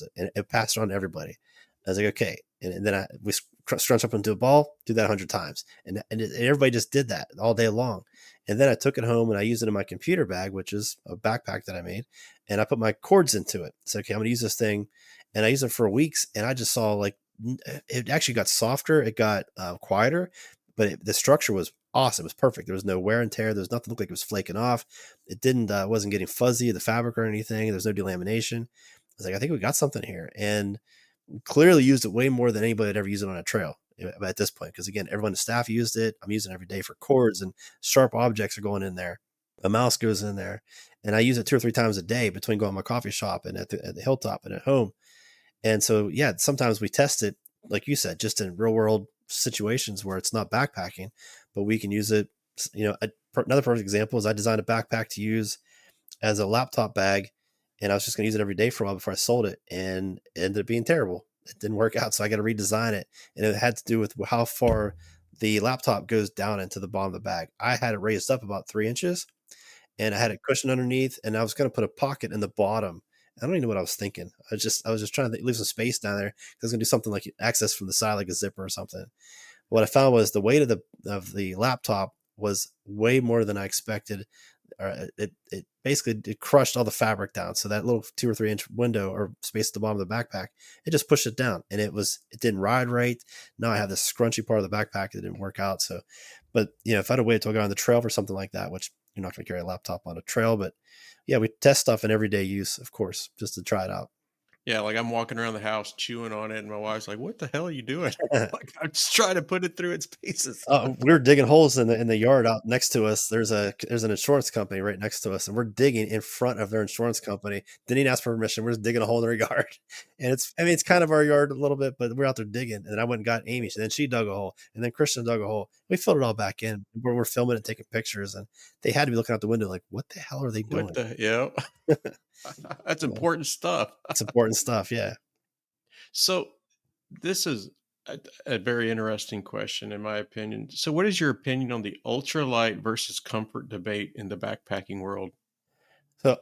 it, and it passed around to everybody. I was like, okay, and then we scrunch up into a ball, do that 100 times, and everybody just did that all day long. And then I took it home and I used it in my computer bag, which is a backpack that I made, and I put my cords into it. So okay, I'm gonna use this thing, and I used it for weeks, and I just saw like it actually got softer, it got quieter, but the structure was awesome. It was perfect. There was no wear and tear. There was nothing looked like it was flaking off. It didn't wasn't getting fuzzy the fabric or anything. There's no delamination. I was like, I think we got something here, and clearly used it way more than anybody had ever used it on a trail at this point. Because again, everyone in the staff used it. I'm using it every day for cords and sharp objects are going in there. A mouse goes in there, and I use it 2 or 3 times a day between going to my coffee shop and at the Hilltop and at home. And so, yeah, sometimes we test it, like you said, just in real world situations where it's not backpacking, but we can use it Another perfect example is I designed a backpack to use as a laptop bag, and I was just going to use it every day for a while before I sold it, and it ended up being terrible. It didn't work out, so I got to redesign it, and it had to do with how far the laptop goes down into the bottom of the bag. I had it raised up about 3 inches, and I had a cushion underneath, and I was going to put a pocket in the bottom. I don't even know what I was thinking. I was just trying to leave some space down there. I was going to do something like access from the side, like a zipper or something. What I found was the weight of the laptop was way more than I expected. It basically it crushed all the fabric down. So that little 2 or 3 inch window or space at the bottom of the backpack, it just pushed it down, and it didn't ride right. Now I have this scrunchy part of the backpack that didn't work out. So, but if I had a way to go on the trail for something like that, which you're not going to carry a laptop on a trail, but yeah, we test stuff in everyday use, of course, just to try it out. Yeah, like, I'm walking around the house chewing on it, and my wife's like, "What the hell are you doing?" Like, I'm just trying to put it through its paces. We were digging holes in the yard out next to us. There's an insurance company right next to us, and we're digging in front of their insurance company. Didn't even ask for permission. We're just digging a hole in their yard, and it's kind of our yard a little bit, but we're out there digging. And then I went and got Amy, and then she dug a hole, and then Christian dug a hole. We filled it all back in. We're filming it, taking pictures, and they had to be looking out the window like, "What the hell are they What doing?" the yeah. That's So important stuff. it's important stuff. Yeah. So, this is a very interesting question in my opinion. So, what is your opinion on the ultralight versus comfort debate in the backpacking world? So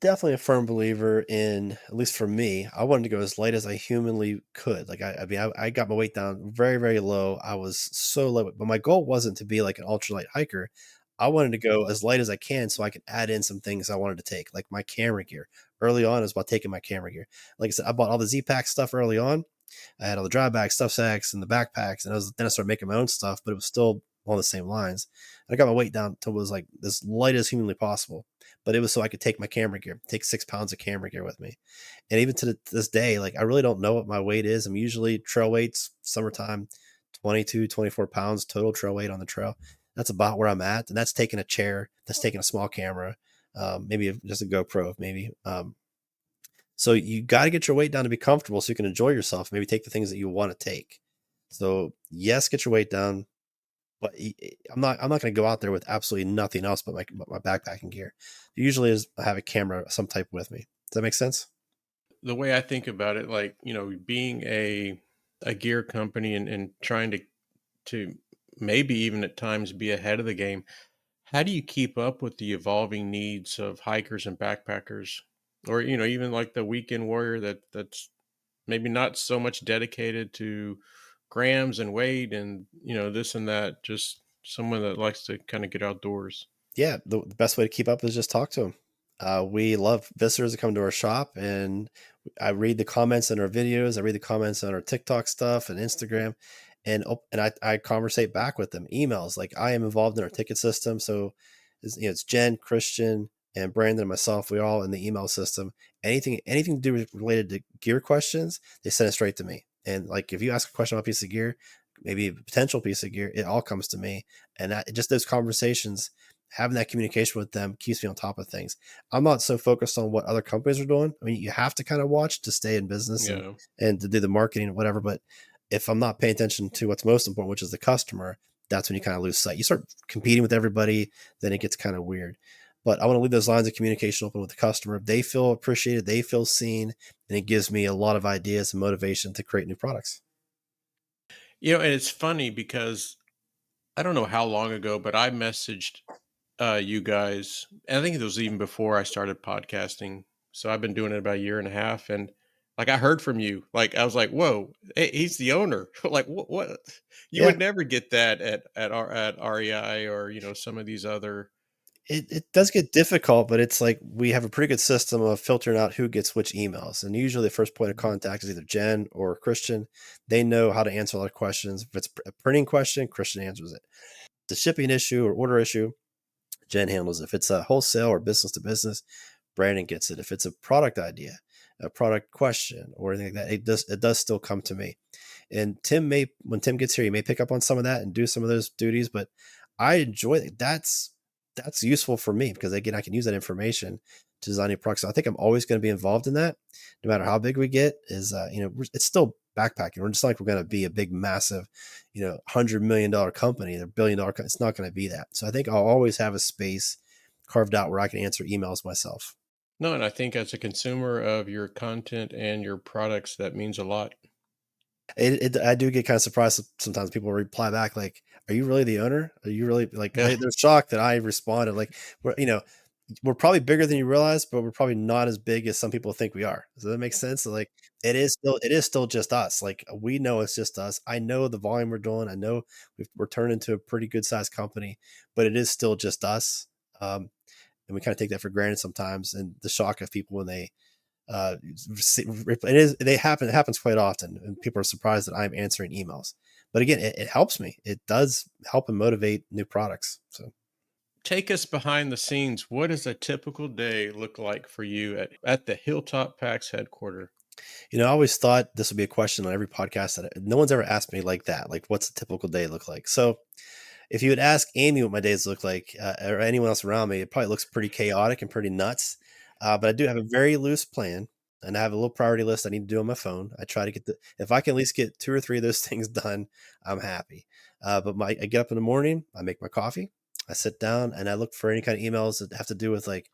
definitely a firm believer in, at least for me, I wanted to go as light as I humanly could. Like I got my weight down very, very low. I was so low, but my goal wasn't to be like an ultralight hiker. I wanted to go as light as I can so I could add in some things I wanted to take, like my camera gear. Early on, it was about taking my camera gear. Like I said, I bought all the Z Pack stuff early on. I had all the dry bags, stuff sacks, and the backpacks, and then I started making my own stuff, but it was still on the same lines. And I got my weight down to was like as light as humanly possible, but it was so I could take my camera gear, take 6 pounds of camera gear with me. And even to this day, like I really don't know what my weight is. I'm usually trail weights, summertime, 22, 24 pounds total trail weight on the trail. That's about where I'm at. And that's taking a chair, that's taking a small camera, maybe just a GoPro, maybe. So you got to get your weight down to be comfortable so you can enjoy yourself. Maybe take the things that you want to take. So yes, get your weight down, but I'm not going to go out there with absolutely nothing else but my backpacking gear. Usually is I have a camera of some type with me. Does that make sense? The way I think about it, like, being a gear company and trying to maybe even at times be ahead of the game, how do you keep up with the evolving needs of hikers and backpackers? Or, even like the weekend warrior that's maybe not so much dedicated to grams and weight and, this and that, just someone that likes to kind of get outdoors. Yeah, the best way to keep up is just talk to them. We love visitors to come to our shop, and I read the comments in our videos. I read the comments on our TikTok stuff and Instagram, and I conversate back with them. Emails, like I am involved in our ticket system, so it's Jen, Christian, and Brandon and myself. We're all in the email system. Anything to do with related to gear questions, they send it straight to me. And like if you ask a question about a piece of gear, maybe a potential piece of gear, it all comes to me. And just those conversations, having that communication with them keeps me on top of things. I'm not so focused on what other companies are doing. I mean, you have to kind of watch to stay in business and Yeah. to do the marketing and whatever. But if I'm not paying attention to what's most important, which is the customer, that's when you kind of lose sight. You start competing with everybody, then it gets kind of weird. But I want to leave those lines of communication open with the customer. They feel appreciated, they feel seen, and it gives me a lot of ideas and motivation to create new products. And it's funny because I don't know how long ago, but I messaged you guys. And I think it was even before I started podcasting. So I've been doing it about a year and a half. And like I heard from you, like I was like, whoa, he's the owner. Like what? You Yeah, would never get that at REI or, some of these other. it does get difficult, but it's like we have a pretty good system of filtering out who gets which emails. And usually the first point of contact is either Jen or Christian. They know how to answer a lot of questions. If it's a printing question, Christian answers it. If it's a shipping issue or order issue, Jen handles it. If it's a wholesale or business to business, Brandon gets it. If it's a product idea, a product question, or anything like that, it does still come to me. And when Tim gets here, he may pick up on some of that and do some of those duties. But I enjoy it. That's useful for me because again, I can use that information to design new products. So I think I'm always going to be involved in that, no matter how big we get. It's still backpacking. We're just like we're going to be a big, massive, $100 million company, a $1 billion. It's not going to be that. So I think I'll always have a space carved out where I can answer emails myself. No, and I think as a consumer of your content and your products, that means a lot. I do get kind of surprised sometimes. People reply back like, "Are you really the owner? Are you really like?" Yeah. They're shocked that I responded. Like, we're probably bigger than you realize, but we're probably not as big as some people think we are. Does that make sense? So, like, it is still just us. Like, we know it's just us. I know the volume we're doing. I know we're turned into a pretty good sized company, but it is still just us. And we kind of take that for granted sometimes. And the shock of people when they it happens quite often, and people are surprised that I'm answering emails. But again, it helps me. It does help and motivate new products. So, Take us behind the scenes. What does a typical day look like for you at the HillTop Packs headquarters? I always thought this would be a question on every podcast no one's ever asked me like that. Like, what's a typical day look like? So, if you would ask Amy what my days look like, or anyone else around me, it probably looks pretty chaotic and pretty nuts. But I do have a very loose plan, and I have a little priority list I need to do on my phone. I try to if I can at least get two or three of those things done, I'm happy. I get up in the morning, I make my coffee, I sit down, and I look for any kind of emails that have to do with like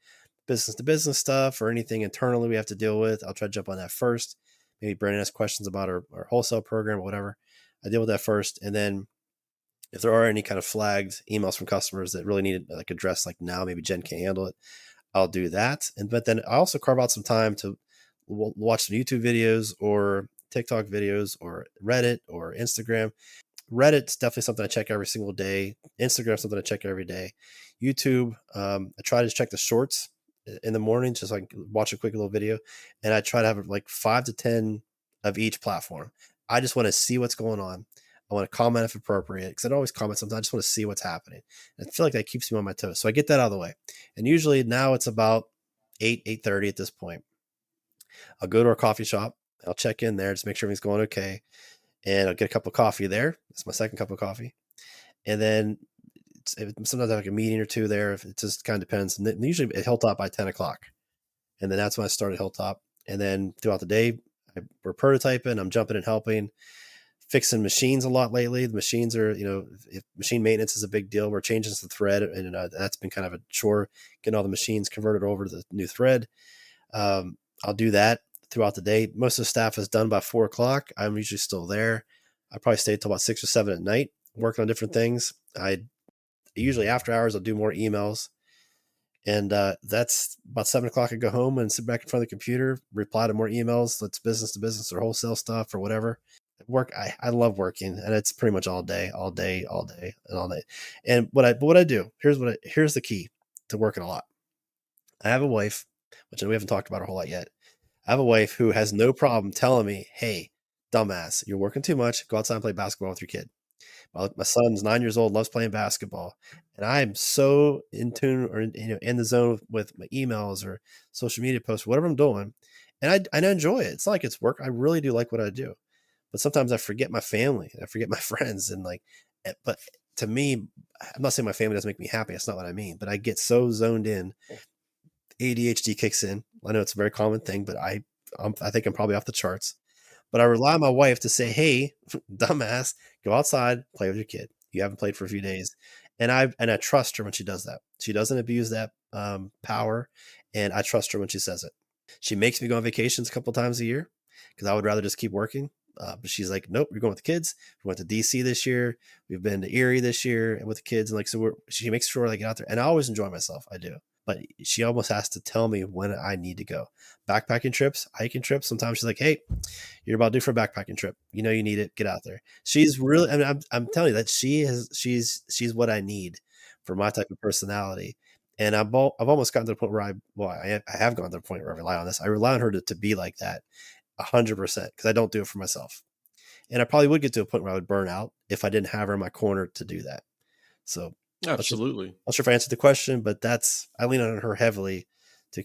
business to business stuff or anything internally we have to deal with. I'll try to jump on that first. Maybe Brandon has questions about our wholesale program or whatever. I deal with that first, and then if there are any kind of flagged emails from customers that really need like addressed like now, maybe Jen can't handle it, I'll do that. But then I also carve out some time to watch some YouTube videos or TikTok videos or Reddit or Instagram. Reddit's definitely something I check every single day. Instagram something I check every day. YouTube, I try to check the shorts in the morning, just like watch a quick little video, and I try to have like 5 to 10 of each platform. I just want to see what's going on. I want to comment if appropriate because I don't always comment. Sometimes I just want to see what's happening. And I feel like that keeps me on my toes. So I get that out of the way. And usually now it's about 8:30 at this point. I'll go to our coffee shop. I'll check in there, just make sure everything's going okay, and I'll get a cup of coffee there. That's my second cup of coffee. And then sometimes I have like a meeting or two there. If it just kind of depends. And usually at Hilltop by 10 o'clock. And then that's when I start at Hilltop. And then throughout the day, we're prototyping. I'm jumping and helping, fixing machines a lot lately. The machines are, if machine maintenance is a big deal. We're changing the thread, and that's been kind of a chore, getting all the machines converted over to the new thread. I'll do that throughout the day. Most of the staff is done by 4 o'clock. I'm usually still there. I probably stay till about 6 or 7 at night, working on different things. I usually after hours, I'll do more emails. And that's about 7 o'clock. I go home and sit back in front of the computer, reply to more emails. That's business to business or wholesale stuff or whatever. Work. I love working, and it's pretty much all day, all day, all day, and all day. And what I do here's the key to working a lot. I have a wife, which we haven't talked about a whole lot yet. I have a wife who has no problem telling me, "Hey, dumbass, you're working too much. Go outside and play basketball with your kid." My son's 9 years old, loves playing basketball, and I'm so in tune or in the zone with my emails or social media posts, whatever I'm doing, and I enjoy it. It's not like it's work. I really do like what I do, but sometimes I forget my family, I forget my friends, and like, but to me, I'm not saying my family doesn't make me happy. That's not what I mean. But I get so zoned in, ADHD kicks in. I know it's a very common thing, but I think I'm probably off the charts. But I rely on my wife to say, "Hey, dumbass, go outside, play with your kid. You haven't played for a few days." And I trust her when she does that. She doesn't abuse that power, and I trust her when she says it. She makes me go on vacations a couple times a year because I would rather just keep working. But she's like, "Nope, we're going with the kids. We went to DC this year. We've been to Erie this year with the kids." And like, so she makes sure I get out there, and I always enjoy myself. I do. But she almost has to tell me when I need to go. Backpacking trips, hiking trips. Sometimes she's like, "Hey, you're about due for a backpacking trip. You know you need it. Get out there." She's really, I mean, I'm telling you that she's what I need for my type of personality. And I've almost gotten to the point where I have gone to the point where I rely on this. I rely on her to be like that 100% because I don't do it for myself. And I probably would get to a point where I would burn out if I didn't have her in my corner to do that. So not sure, Absolutely. not sure if I answered the question, but I lean on her heavily to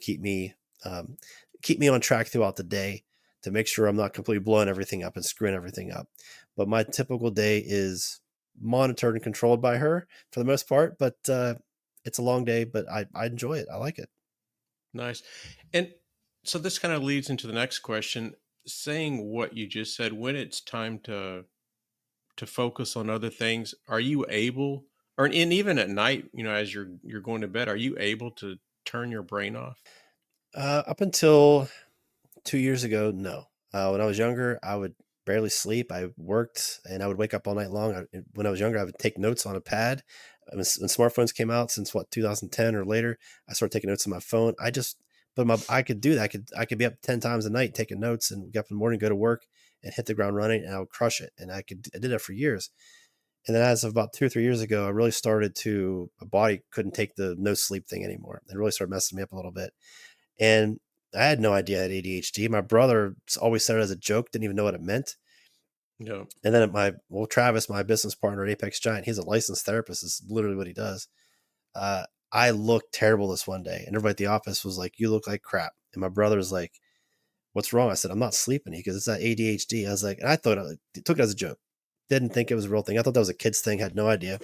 um, keep me on track throughout the day to make sure I'm not completely blowing everything up and screwing everything up. But my typical day is monitored and controlled by her for the most part. But it's a long day, but I enjoy it. I like it. Nice. And so this kind of leads into the next question. saying what you just said, when it's time to focus on other things, are you able, or and even at night, as you're going to bed, are you able to turn your brain off? Up until 2 years ago, no. When I was younger, I would barely sleep. I worked and I would wake up all night long. When I was younger, I would take notes on a pad. When smartphones came out, since what 2010 or later, I started taking notes on my phone. I could do that. I could be up 10 times a night taking notes and get up in the morning, go to work, and hit the ground running, and I would crush it. And I did that for years. And then as of about 2 or 3 years ago, I really started to my body couldn't take the no sleep thing anymore. It really started messing me up a little bit. And I had no idea I had ADHD. My brother always said it as a joke, didn't even know what it meant. Yeah. And then Travis, my business partner at Apex Giant, he's a licensed therapist. Is literally what he does. I looked terrible this one day, and everybody at the office was like, "You look like crap." And my brother's like, "What's wrong?" I said, "I'm not sleeping." He goes, "It's that ADHD." I was like, and I thought took it as a joke. Didn't think it was a real thing. I thought that was a kid's thing. Had no idea.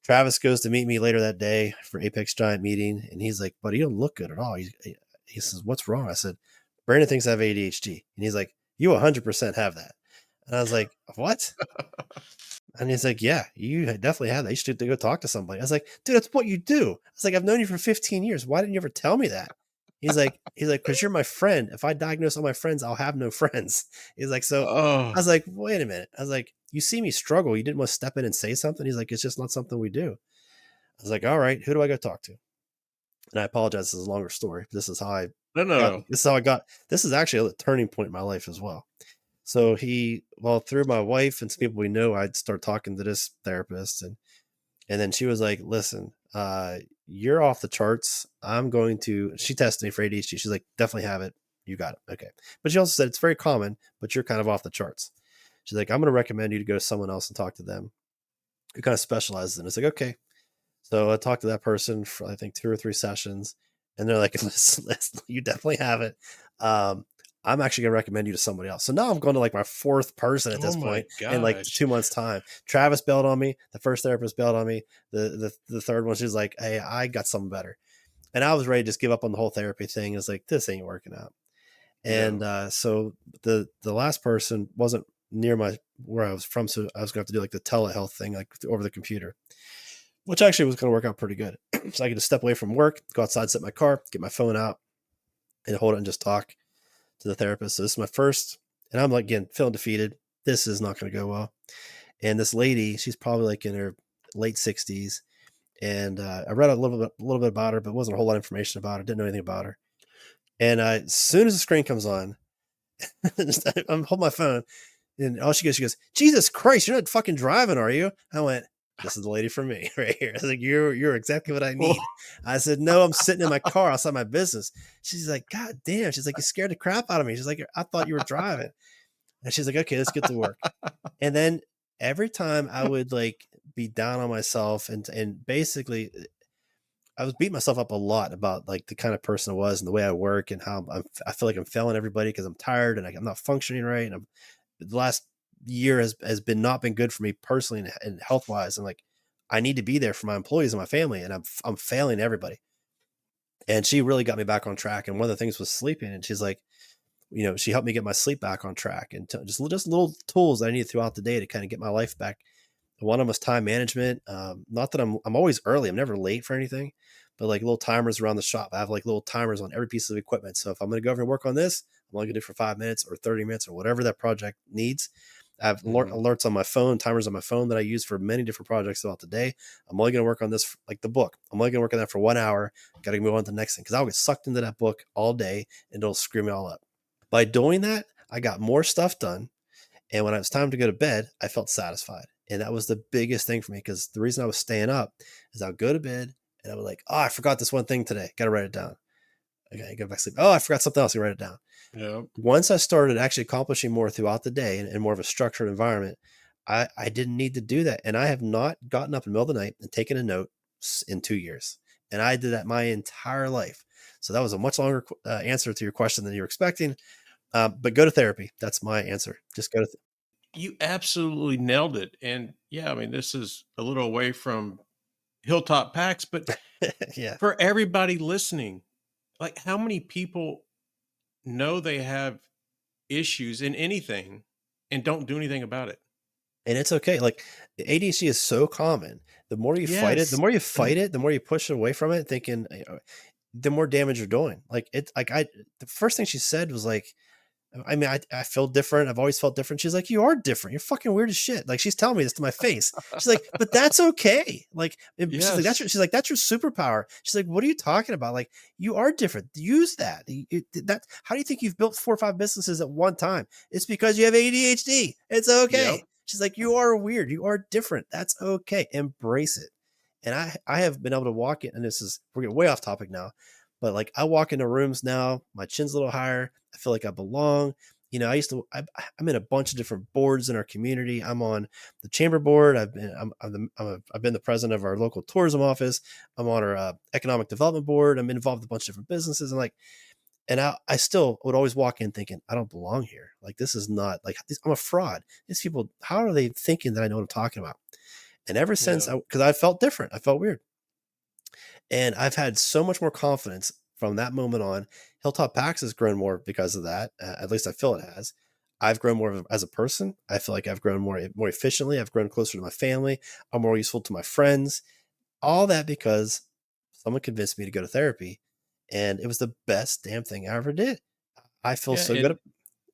Travis goes to meet me later that day for Apex Giant meeting, and he's like, "Buddy, you don't look good at all." He says, "What's wrong?" I said, "Brandon thinks I have ADHD," and he's like, "You 100% have that." And I was like, "What?" And he's like, "Yeah, you definitely have that. You should go talk to somebody." I was like, "Dude, that's what you do." I was like, "I've known you for 15 years. Why didn't you ever tell me that?" Because you're my friend. If I diagnose all my friends, I'll have no friends. He's like, so I Oh, was like, wait a minute. I was like, you see me struggle. You didn't want to step in and say something. He's like, it's just not something we do. I was like, all right, who do I go talk to? And I apologize. This is a longer story. no, no, no. This is actually a turning point in my life as well. So through my wife and some people we know, I'd start talking to this therapist, and then she was like, listen, you're off the charts. She tested me for ADHD. She's like, definitely have it. You got it. Okay. But she also said it's very common, but you're kind of off the charts. She's like, I'm going to recommend you to go to someone else and talk to them who kind of specializes in it. It's like, okay. So I talked to that person for I think 2 or 3 sessions, and they're like, listen, "You definitely have it. Um, I'm actually going to recommend you to somebody else." So now I'm going to like my fourth person at Oh this my point in like gosh. 2 months' time. Travis bailed on me. The first therapist bailed on me. The third one, she's like, "Hey, I got something better," and I was ready to just give up on the whole therapy thing. It's like this ain't working out. Yeah. And so the last person wasn't near my where I was from, so I was going to have to do like the telehealth thing, like over the computer, which actually was going to work out pretty good. So I could just step away from work, go outside, sit in my car, get my phone out, and hold it and just talk to the therapist. So this is my first, and I'm like, again, feeling defeated. This is not going to go well. And this lady, she's probably like in her late 60s. And I read a little bit about her, but wasn't a whole lot of information about her. Didn't know anything about her. And as soon as the screen comes on, I'm holding my phone, and all she goes, "Jesus Christ, you're not fucking driving, are you?" I went, "This is the lady for me right here." I was like, "You're exactly what I Well, need." I said, "No, I'm sitting in my car outside my business." She's like, "God damn." She's like, "You scared the crap out of me." She's like, "I thought you were driving." And she's like, "Okay, let's get to work." And then every time I would like be down on myself and basically I was beating myself up a lot about like the kind of person I was and the way I work and how I feel like I'm failing everybody because I'm tired and I'm not functioning right. And the last year has been not been good for me personally and health wise. And like, I need to be there for my employees and my family, and I'm failing everybody. And she really got me back on track. And one of the things was sleeping. And she's like, she helped me get my sleep back on track and just little tools I need throughout the day to kind of get my life back. One of them was time management. Not that I'm always early. I'm never late for anything, but like little timers around the shop. I have like little timers on every piece of equipment. So if I'm going to go over and work on this, I'm only going to do it for 5 minutes or 30 minutes or whatever that project needs. I have mhm. alerts on my phone, timers on my phone that I use for many different projects throughout the day. I'm only going to work on this, like the book. I'm only going to work on that for 1 hour. Got to move on to the next thing because I'll get sucked into that book all day and it'll screw me all up. By doing that, I got more stuff done. And when it was time to go to bed, I felt satisfied. And that was the biggest thing for me because the reason I was staying up is I would go to bed and I would like, oh, I forgot this one thing today. Got to write it down. Okay, go back to sleep. Oh, I forgot something else. I write it down. Yep. Once I started actually accomplishing more throughout the day and more of a structured environment, I didn't need to do that. And I have not gotten up in the middle of the night and taken a note in 2 years. And I did that my entire life. So that was a much longer answer to your question than you were expecting. But go to therapy. That's my answer. Just go to You absolutely nailed it. And yeah, I mean, this is a little away from HillTop Packs, but yeah. for everybody listening, like how many people know they have issues in anything and don't do anything about it. And it's okay, like, ADHD is so common. The more you fight it, Yes. the more you push away from it thinking, the more damage you're doing. Like, it's like, the first thing she said was like, I mean, I feel different. I've always felt different. She's like, "You are different. You're fucking weird as shit." Like, she's telling me this to my face. She's like, "But that's okay." Like, she's like, Yes. "That's your superpower." She's like, "What are you talking about? Like, you are different. Use that." That how do you think you've built 4 or 5 businesses at one time? It's because you have ADHD. It's Yep. okay. She's like, "You are weird. You are different. That's okay. Embrace it." And I have been able to walk in, and this is we're getting way off topic now, but like I walk into rooms now, my chin's a little higher. I feel like I belong. I'm in a bunch of different boards in our community. I'm on the chamber board. I've been the president of our local tourism office. I'm on our economic development board. I'm involved with a bunch of different businesses, and like, and I still would always walk in thinking I don't belong here. Like, this is not like I'm a fraud. These people, how are they thinking that I know what I'm talking about? And ever since, Yeah. because I felt different, I felt weird. And I've had so much more confidence from that moment on. HillTop Packs has grown more because of that. At least I feel it has. I've grown more as a person. I feel like I've grown more efficiently. I've grown closer to my family. I'm more useful to my friends. All that because someone convinced me to go to therapy, and it was the best damn thing I ever did. I feel Yeah. so good.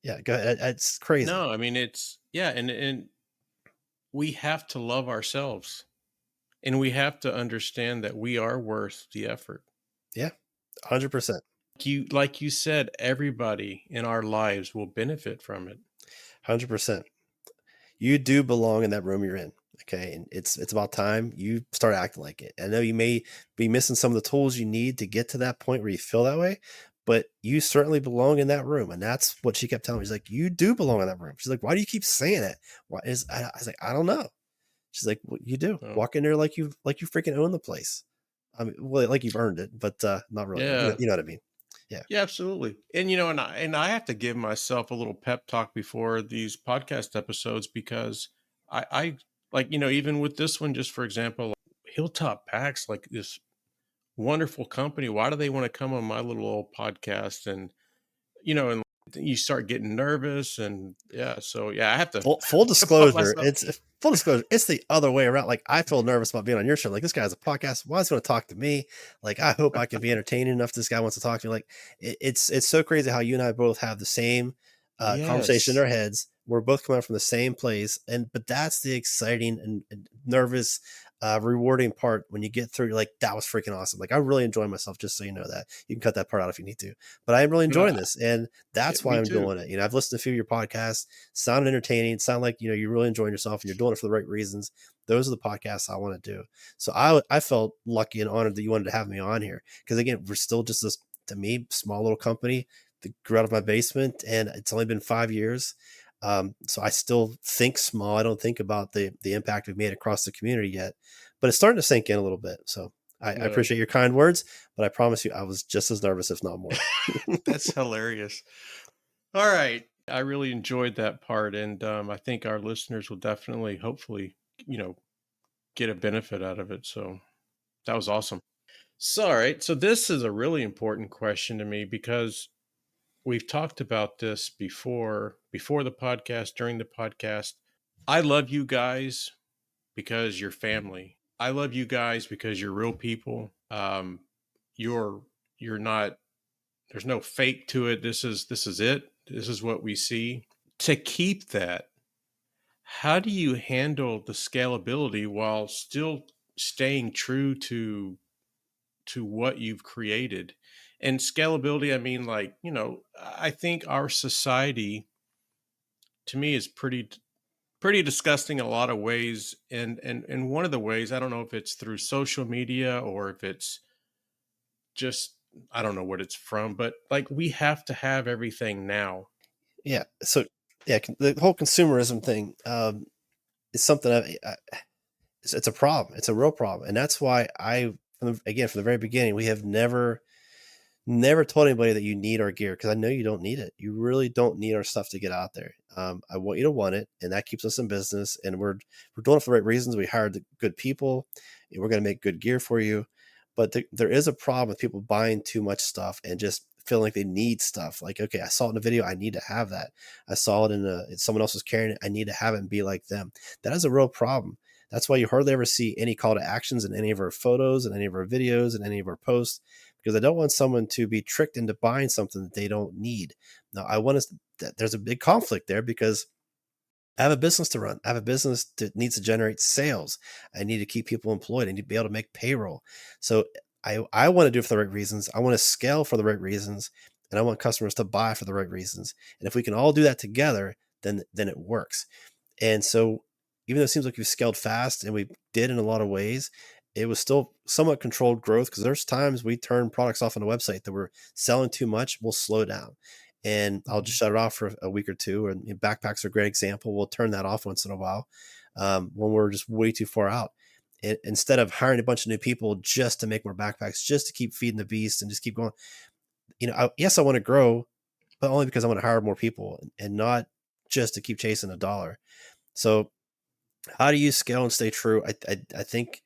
Yeah, go ahead. It's crazy. No, I mean, it's yeah, and we have to love ourselves, and we have to understand that we are worth the effort. Yeah, 100%. Like you said, everybody in our lives will benefit from it. 100%. You do belong in that room you're in. Okay. And it's about time you start acting like it. I know you may be missing some of the tools you need to get to that point where you feel that way, but you certainly belong in that room. And that's what she kept telling me. She's like, "You do belong in that room." She's like, "Why do you keep saying it?" I was like, "I don't know." She's like, "Well, you do. So, Walk in there like you freaking own the place. I mean, well, like you've earned it, but not really, but yeah. you know what I mean. Yeah. Yeah, absolutely. And and I have to give myself a little pep talk before these podcast episodes because I like, even with this one, just for example, Hilltop Packs, like this wonderful company. Why do they want to come on my little old podcast? And you start getting nervous and yeah, so yeah, I have to Full pump disclosure, myself. full disclosure, it's the other way around. Like, I feel nervous about being on your show. Like, this guy has a podcast. Why is he going to talk to me? Like, I hope I can be entertaining enough. This guy wants to talk to me. Like, it's so crazy how you and I both have the same conversation in Yes. our heads. We're both coming from the same place, but that's the exciting and nervous, rewarding part when you get through. You're like, that was freaking awesome. Like, I really enjoy myself. Just so you know that you can cut that part out if you need to. But I'm really No, enjoying this, and yeah, that's why me I'm too. doing it. I've listened to a few of your podcasts, sound entertaining, sound like you're really enjoying yourself and you're doing it for the right reasons. Those are the podcasts I want to do. So I felt lucky and honored that you wanted to have me on here, because again, we're still just this, to me, small little company that grew out of my basement, and it's only been 5 years. So I still think small. I don't think about the impact we've made across the community yet, but it's starting to sink in a little bit. So I Yeah. appreciate your kind words, but I promise you, I was just as nervous, if not more. That's hilarious. All right. I really enjoyed that part, and I think our listeners will definitely, hopefully, you know, get a benefit out of it. So that was awesome. So, all right. So this is a really important question to me because we've talked about this before the podcast, during the podcast. I love you guys because you're family. I love you guys because you're real people. You're you're not. There's no fake to it. This is it. This is what we see. To keep that, how do you handle the scalability while still staying true to what you've created? And scalability, I mean, like, I think our society, to me, is pretty disgusting in a lot of ways. And one of the ways, I don't know if it's through social media or if it's just, I don't know what it's from, but like we have to have everything now. Yeah. So yeah, the whole consumerism thing is something it's a problem. It's a real problem, and that's why from the very beginning, we have never told anybody that you need our gear, because I know you don't need it. You really don't need our stuff to get out there. I want you to want it, and that keeps us in business. And we're doing it for the right reasons. We hired the good people. And we're going to make good gear for you. But there is a problem with people buying too much stuff and just feeling like they need stuff. Like, okay, I saw it in a video, I need to have that. I saw it someone else was carrying it, I need to have it and be like them. That is a real problem. That's why you hardly ever see any call to actions in any of our photos and any of our videos and any of our posts, because I don't want someone to be tricked into buying something that they don't need. Now, I want us that there's a big conflict there because I have a business to run. I have a business that needs to generate sales. I need to keep people employed. I need to be able to make payroll. So I want to do it for the right reasons. I want to scale for the right reasons, and I want customers to buy for the right reasons. And if we can all do that together, then it works. And so even though it seems like we've scaled fast and we did in a lot of ways, it was still somewhat controlled growth because there's times we turn products off on the website that we're selling too much, we'll slow down and I'll just shut it off for a week or two. And backpacks are a great example. We'll turn that off once in a while when we're just way too far out. Instead of hiring a bunch of new people just to make more backpacks, just to keep feeding the beast and just keep going, yes, I want to grow, but only because I want to hire more people and not just to keep chasing a dollar. So how do you scale and stay true? I think,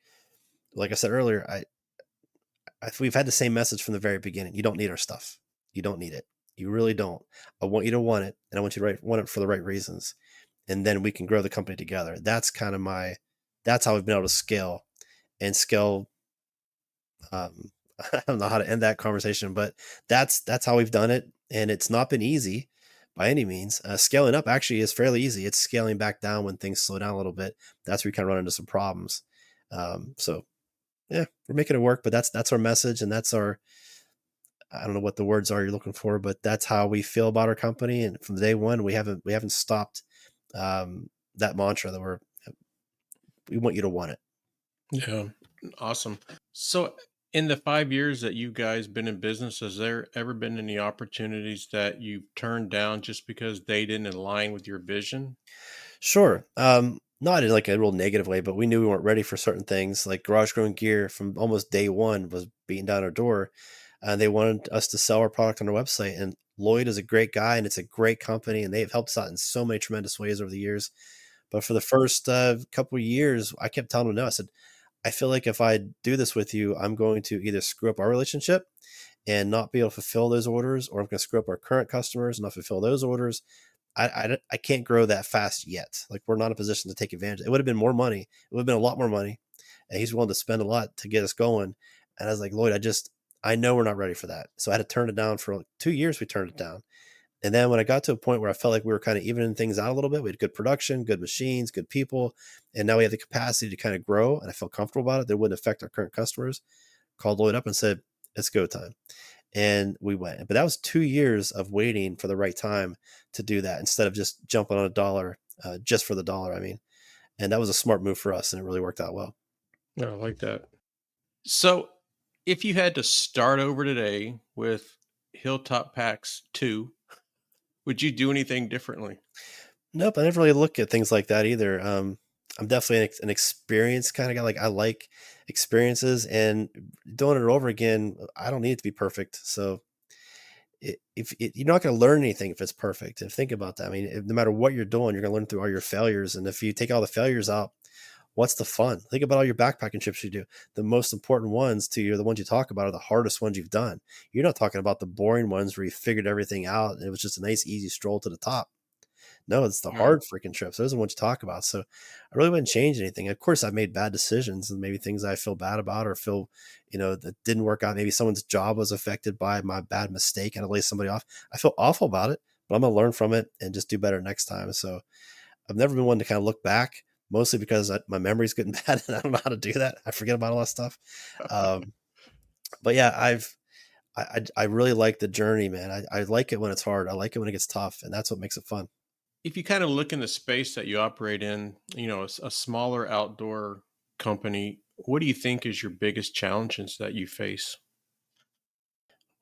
like I said earlier, we've had the same message from the very beginning. You don't need our stuff. You don't need it. You really don't. I want you to want it, and I want you to want it for the right reasons, and then we can grow the company together. That's kind of that's how we've been able to scale and scale. I don't know how to end that conversation, but that's how we've done it, and it's not been easy by any means. Scaling up actually is fairly easy. It's scaling back down when things slow down a little bit. That's where we kind of run into some problems. So yeah, we're making it work, but that's our message, and that's our, I don't know what the words are you're looking for, but that's how we feel about our company. And from day one, we haven't stopped that mantra that we want you to want it. Yeah. Awesome. So, in the 5 years that you guys been in business, has there ever been any opportunities that you've turned down just because they didn't align with your vision? Sure. Not in like a real negative way, but we knew we weren't ready for certain things. Like Garage Grown Gear from almost day one was beating down our door, and they wanted us to sell our product on our website. And Lloyd is a great guy, and it's a great company, and they've helped us out in so many tremendous ways over the years. But for the first couple of years, I kept telling them no. I said, I feel like if I do this with you, I'm going to either screw up our relationship and not be able to fulfill those orders, or I'm going to screw up our current customers and not fulfill those orders. I can't grow that fast yet. Like we're not in a position to take advantage. It would have been more money. It would have been a lot more money, and he's willing to spend a lot to get us going. And I was like, Lloyd, I know we're not ready for that. So I had to turn it down for like 2 years. We turned it down, and then when I got to a point where I felt like we were kind of evening things out a little bit, we had good production, good machines, good people, and now we have the capacity to kind of grow. And I felt comfortable about it. That wouldn't affect our current customers. Called Lloyd up and said, "It's go time." And we went. But that was 2 years of waiting for the right time to do that instead of just jumping on a dollar just for the dollar. I mean, and that was a smart move for us, and it really worked out well. Yeah, I like that. So, if you had to start over today with Hilltop Packs 2, would you do anything differently? Nope, I never really look at things like that either. I'm definitely an experienced kind of guy. Like I like experiences, and doing it over again, I don't need it to be perfect. So you're not going to learn anything if it's perfect. And think about that. I mean, no matter what you're doing, you're going to learn through all your failures. And if you take all the failures out, what's the fun? Think about all your backpacking trips you do. The most important ones to you, the ones you talk about, are the hardest ones you've done. You're not talking about the boring ones where you figured everything out and it was just a nice, easy stroll to the top. No, it's the Right. hard freaking trips. Those are the ones you talk about. So I really wouldn't change anything. Of course, I've made bad decisions and maybe things I feel bad about or feel, that didn't work out. Maybe someone's job was affected by my bad mistake and I laid somebody off. I feel awful about it, but I'm going to learn from it and just do better next time. So I've never been one to kind of look back, mostly because my memory's getting bad and I don't know how to do that. I forget about all that stuff. Um, but yeah, I really like the journey, man. I like it when it's hard. I like it when it gets tough, and that's what makes it fun. If you kind of look in the space that you operate in, a smaller outdoor company, what do you think is your biggest challenges that you face?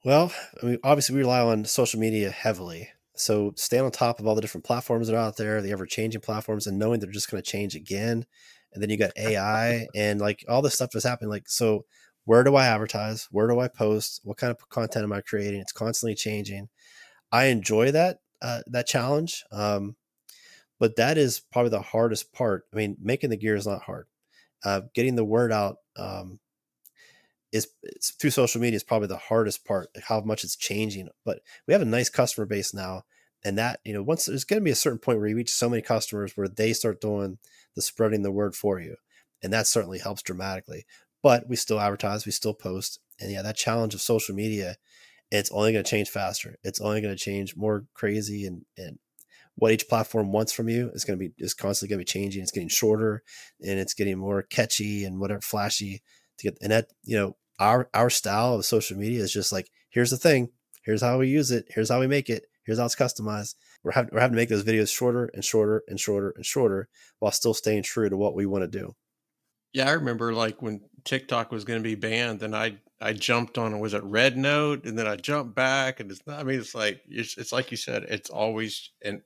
Well, I mean, obviously, we rely on social media heavily. So staying on top of all the different platforms that are out there, the ever changing platforms, and knowing they're just going to change again. And then you got AI and like all this stuff that's happening. Like, so where do I advertise? Where do I post? What kind of content am I creating? It's constantly changing. I enjoy that challenge, but that is probably the hardest part. I mean, making the gear is not hard. Getting the word out is through social media is probably the hardest part, like how much it's changing. But we have a nice customer base now, and that once there's going to be a certain point where you reach so many customers where they start doing the spreading the word for you, and that certainly helps dramatically. But we still advertise, we still post, and yeah, that challenge of social media, it's only going to change faster. It's only going to change more crazy, and what each platform wants from you is constantly going to be changing. It's getting shorter, and it's getting more catchy and whatever flashy to get. And that our style of social media is just like, here's the thing, here's how we use it, here's how we make it, here's how it's customized. We're having to make those videos shorter and shorter and shorter and shorter while still staying true to what we want to do. Yeah, I remember like when TikTok was going to be banned, and I jumped on, was it Red Note, and then I jumped back, and it's not. I mean, it's like you said, it's always and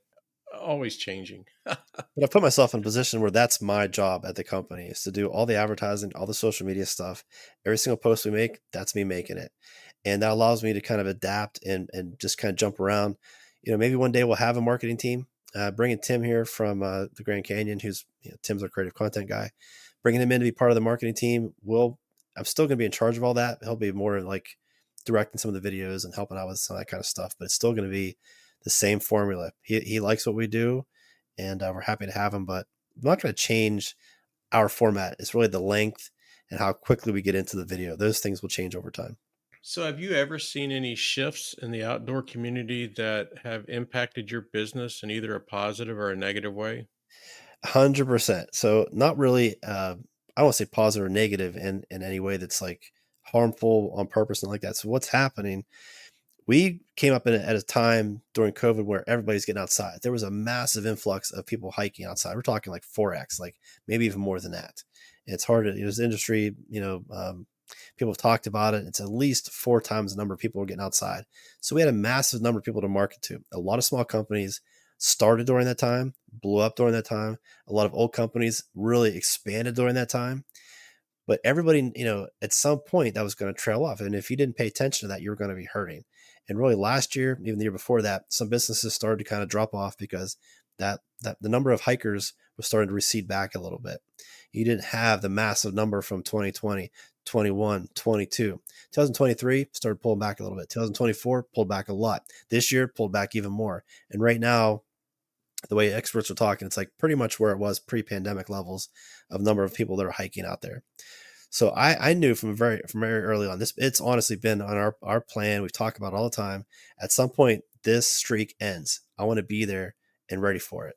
always changing. But I put myself in a position where that's my job at the company, is to do all the advertising, all the social media stuff. Every single post we make, that's me making it. And that allows me to kind of adapt and just kind of jump around. Maybe one day we'll have a marketing team. Bringing Tim here from the Grand Canyon, who's Tim's our creative content guy, bringing him in to be part of the marketing team. I'm still going to be in charge of all that. He'll be more like directing some of the videos and helping out with some of that kind of stuff. But it's still going to be the same formula. He likes what we do, and we're happy to have him. But I'm not going to change our format. It's really the length and how quickly we get into the video. Those things will change over time. So, have you ever seen any shifts in the outdoor community that have impacted your business in either a positive or a negative way? 100%. So not really. I don't want to say positive or negative in any way that's like harmful on purpose and like that. So what's happening? We came up at a time during COVID where everybody's getting outside. There was a massive influx of people hiking outside. We're talking like 4x, like maybe even more than that. It's hard to, this industry, people have talked about it. It's at least 4 times the number of people who are getting outside. So we had a massive number of people to market to. A lot of small companies started during that time, blew up during that time. A lot of old companies really expanded during that time. But everybody, at some point that was going to trail off. And if you didn't pay attention to that, you were going to be hurting. And really last year, even the year before that, some businesses started to kind of drop off because that the number of hikers was starting to recede back a little bit. You didn't have the massive number from 2020, 21, 22. 2023 started pulling back a little bit. 2024 pulled back a lot. This year pulled back even more. And right now, the way experts are talking, it's like pretty much where it was pre-pandemic levels of number of people that are hiking out there. So I knew from very early on, it's honestly been on our plan. We've talked about it all the time. At some point, this streak ends. I want to be there and ready for it.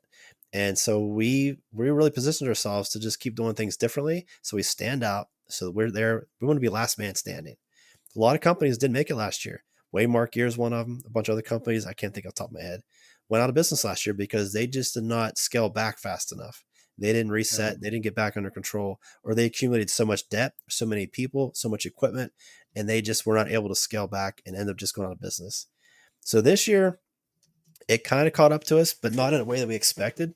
And so we really positioned ourselves to just keep doing things differently. So we stand out. So we're there. We want to be last man standing. A lot of companies didn't make it last year. Waymark Gear is one of them. A bunch of other companies, I can't think off the top of my head, went out of business last year because they just did not scale back fast enough. They didn't Right. reset, they didn't get back under control, or they accumulated so much debt, so many people, so much equipment, and they just were not able to scale back and end up just going out of business. So this year, it kind of caught up to us, but not in a way that we expected.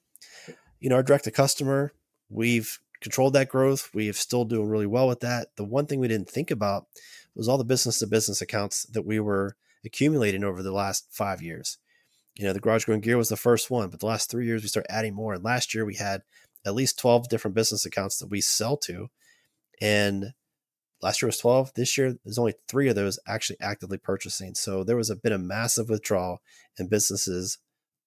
Our direct to customer, we've controlled that growth. We have still doing really well with that. The one thing we didn't think about was all the business to business accounts that we were accumulating over the last 5 years. The garage growing gear was the first one, but the last 3 years we started adding more. And last year we had at least 12 different business accounts that we sell to. And last year was 12. This year, there's only 3 of those actually actively purchasing. So there was been a massive withdrawal in businesses.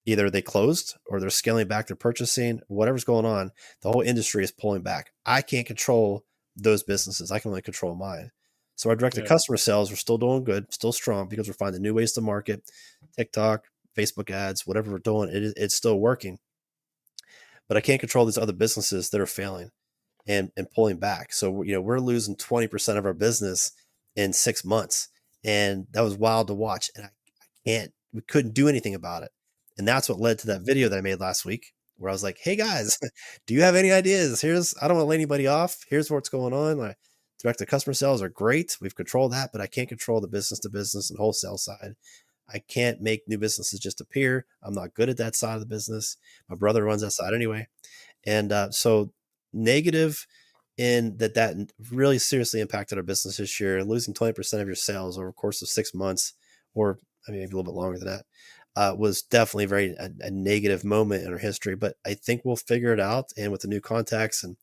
Either they closed or they're scaling back their purchasing, whatever's going on. The whole industry is pulling back. I can't control those businesses. I can only control mine. So our direct to Yeah. customer sales are still doing good, still strong because we're finding new ways to market, TikTok, Facebook ads, whatever we're doing, it's still working. But I can't control these other businesses that are failing and pulling back. So we're losing 20% of our business in 6 months, and that was wild to watch. And we couldn't do anything about it. And that's what led to that video that I made last week, where I was like, "Hey guys, do you have any ideas? I don't want to lay anybody off. Here's what's going on. My direct to customer sales are great. We've controlled that, but I can't control the business to business and wholesale side. I can't make new businesses just appear. I'm not good at that side of the business. My brother runs that side anyway." And so negative in that really seriously impacted our business this year. Losing 20% of your sales over the course of 6 months, or I mean, maybe a little bit longer than that, was definitely a negative moment in our history. But I think we'll figure it out. And with the new contacts and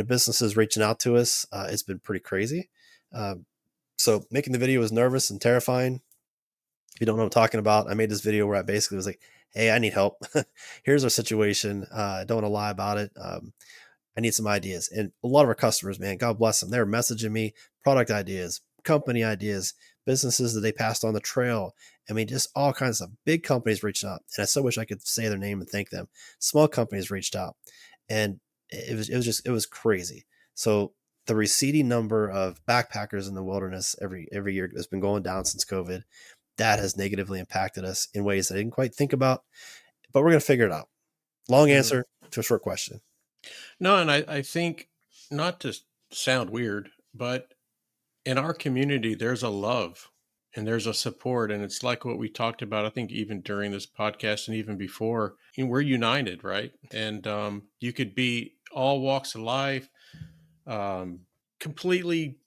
businesses reaching out to us, it's been pretty crazy. So making the video was nervous and terrifying. If you don't know what I'm talking about, I made this video where I basically was like, "Hey, I need help. Here's our situation. I don't want to lie about it. I need some ideas." And a lot of our customers, man, God bless them, they were messaging me product ideas, company ideas, businesses that they passed on the trail. I mean, just all kinds of big companies reached out, and I so wish I could say their name and thank them. Small companies reached out, and it was crazy. So the receding number of backpackers in the wilderness every year has been going down since COVID. That has negatively impacted us in ways I didn't quite think about, but we're going to figure it out. Long Yeah. answer to a short question. No, and I think, not to sound weird, but in our community, there's a love and there's a support. And it's like what we talked about, I think, even during this podcast and even before. And we're united, right? And you could be all walks of life, um, completely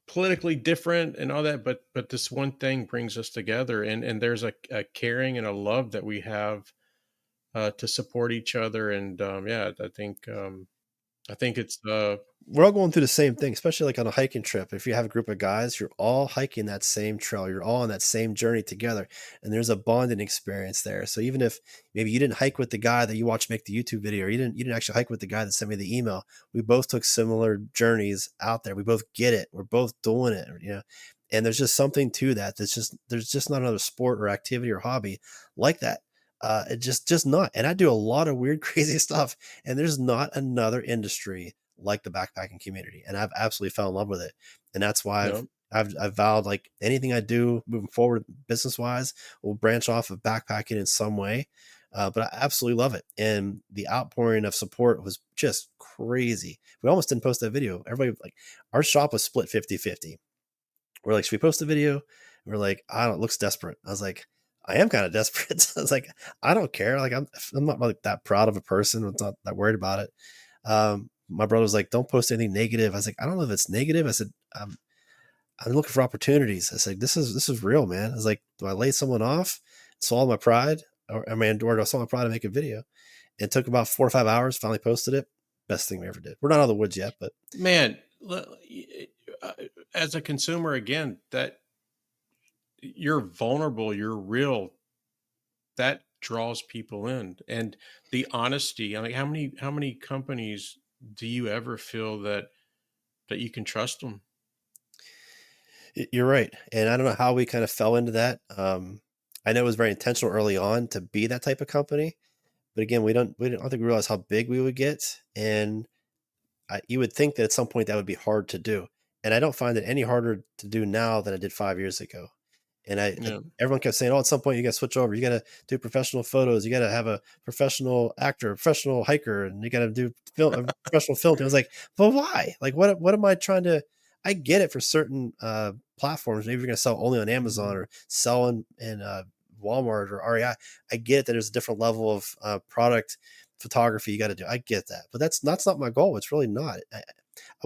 politically different and all that, but this one thing brings us together, and there's a caring and a love that we have to support each other. And yeah, I think it's We're all going through the same thing, especially like on a hiking trip. If you have a group of guys, you're all hiking that same trail. You're all on that same journey together. And there's a bonding experience there. So even if maybe you didn't hike with the guy that you watched make the YouTube video, or you didn't actually hike with the guy that sent me the email, we both took similar journeys out there. We both get it. We're both doing it, you know. And there's just something to that. There's just not another sport or activity or hobby like that. It just not. And I do a lot of weird, crazy stuff. And there's not another industry like the backpacking community, and I've absolutely fell in love with it. And that's why you know, I've vowed, like, anything I do moving forward business wise will branch off of backpacking in some way. But I absolutely love it, and the outpouring of support was just crazy. We almost didn't post that video. Everybody, like, our shop was split 50-50. We're like, should we post the video? And we're like, I don't, it looks desperate. I was like, I am kind of desperate. I was like, I don't care. Like, I'm not like that proud of a person. I'm not that worried about it. My brother was like, don't post anything negative. I was like, I don't know if it's negative. I said, I'm looking for opportunities. I said, this is real, man. I was like, do I lay someone off, swallow my pride, or do I swallow my pride and make a video? It took about 4 or 5 hours. Finally posted it. Best thing we ever did. We're not out of the woods yet, but man, uh, as a consumer, again, that you're vulnerable, you're real, that draws people in. And the honesty, I mean, how many companies do you ever feel that you can trust them? you're right. And I don't know how we kind of fell into that. I know it was very intentional early on to be that type of company, but again, I don't think we realized how big we would get. And you would think that at some point that would be hard to do. And I don't find it any harder to do now than I did 5 years ago. And Yeah. everyone kept saying, "Oh, at some point you got to switch over. You got to do professional photos. You got to have a professional actor, professional hiker, and you got to do professional film." I was like, "But why? Like, what am I trying to?" I get it for certain platforms. Maybe you're going to sell only on Amazon Mhm. or sell in Walmart or REI. I get that there's a different level of product photography you got to do. I get that, but that's not my goal. It's really not. I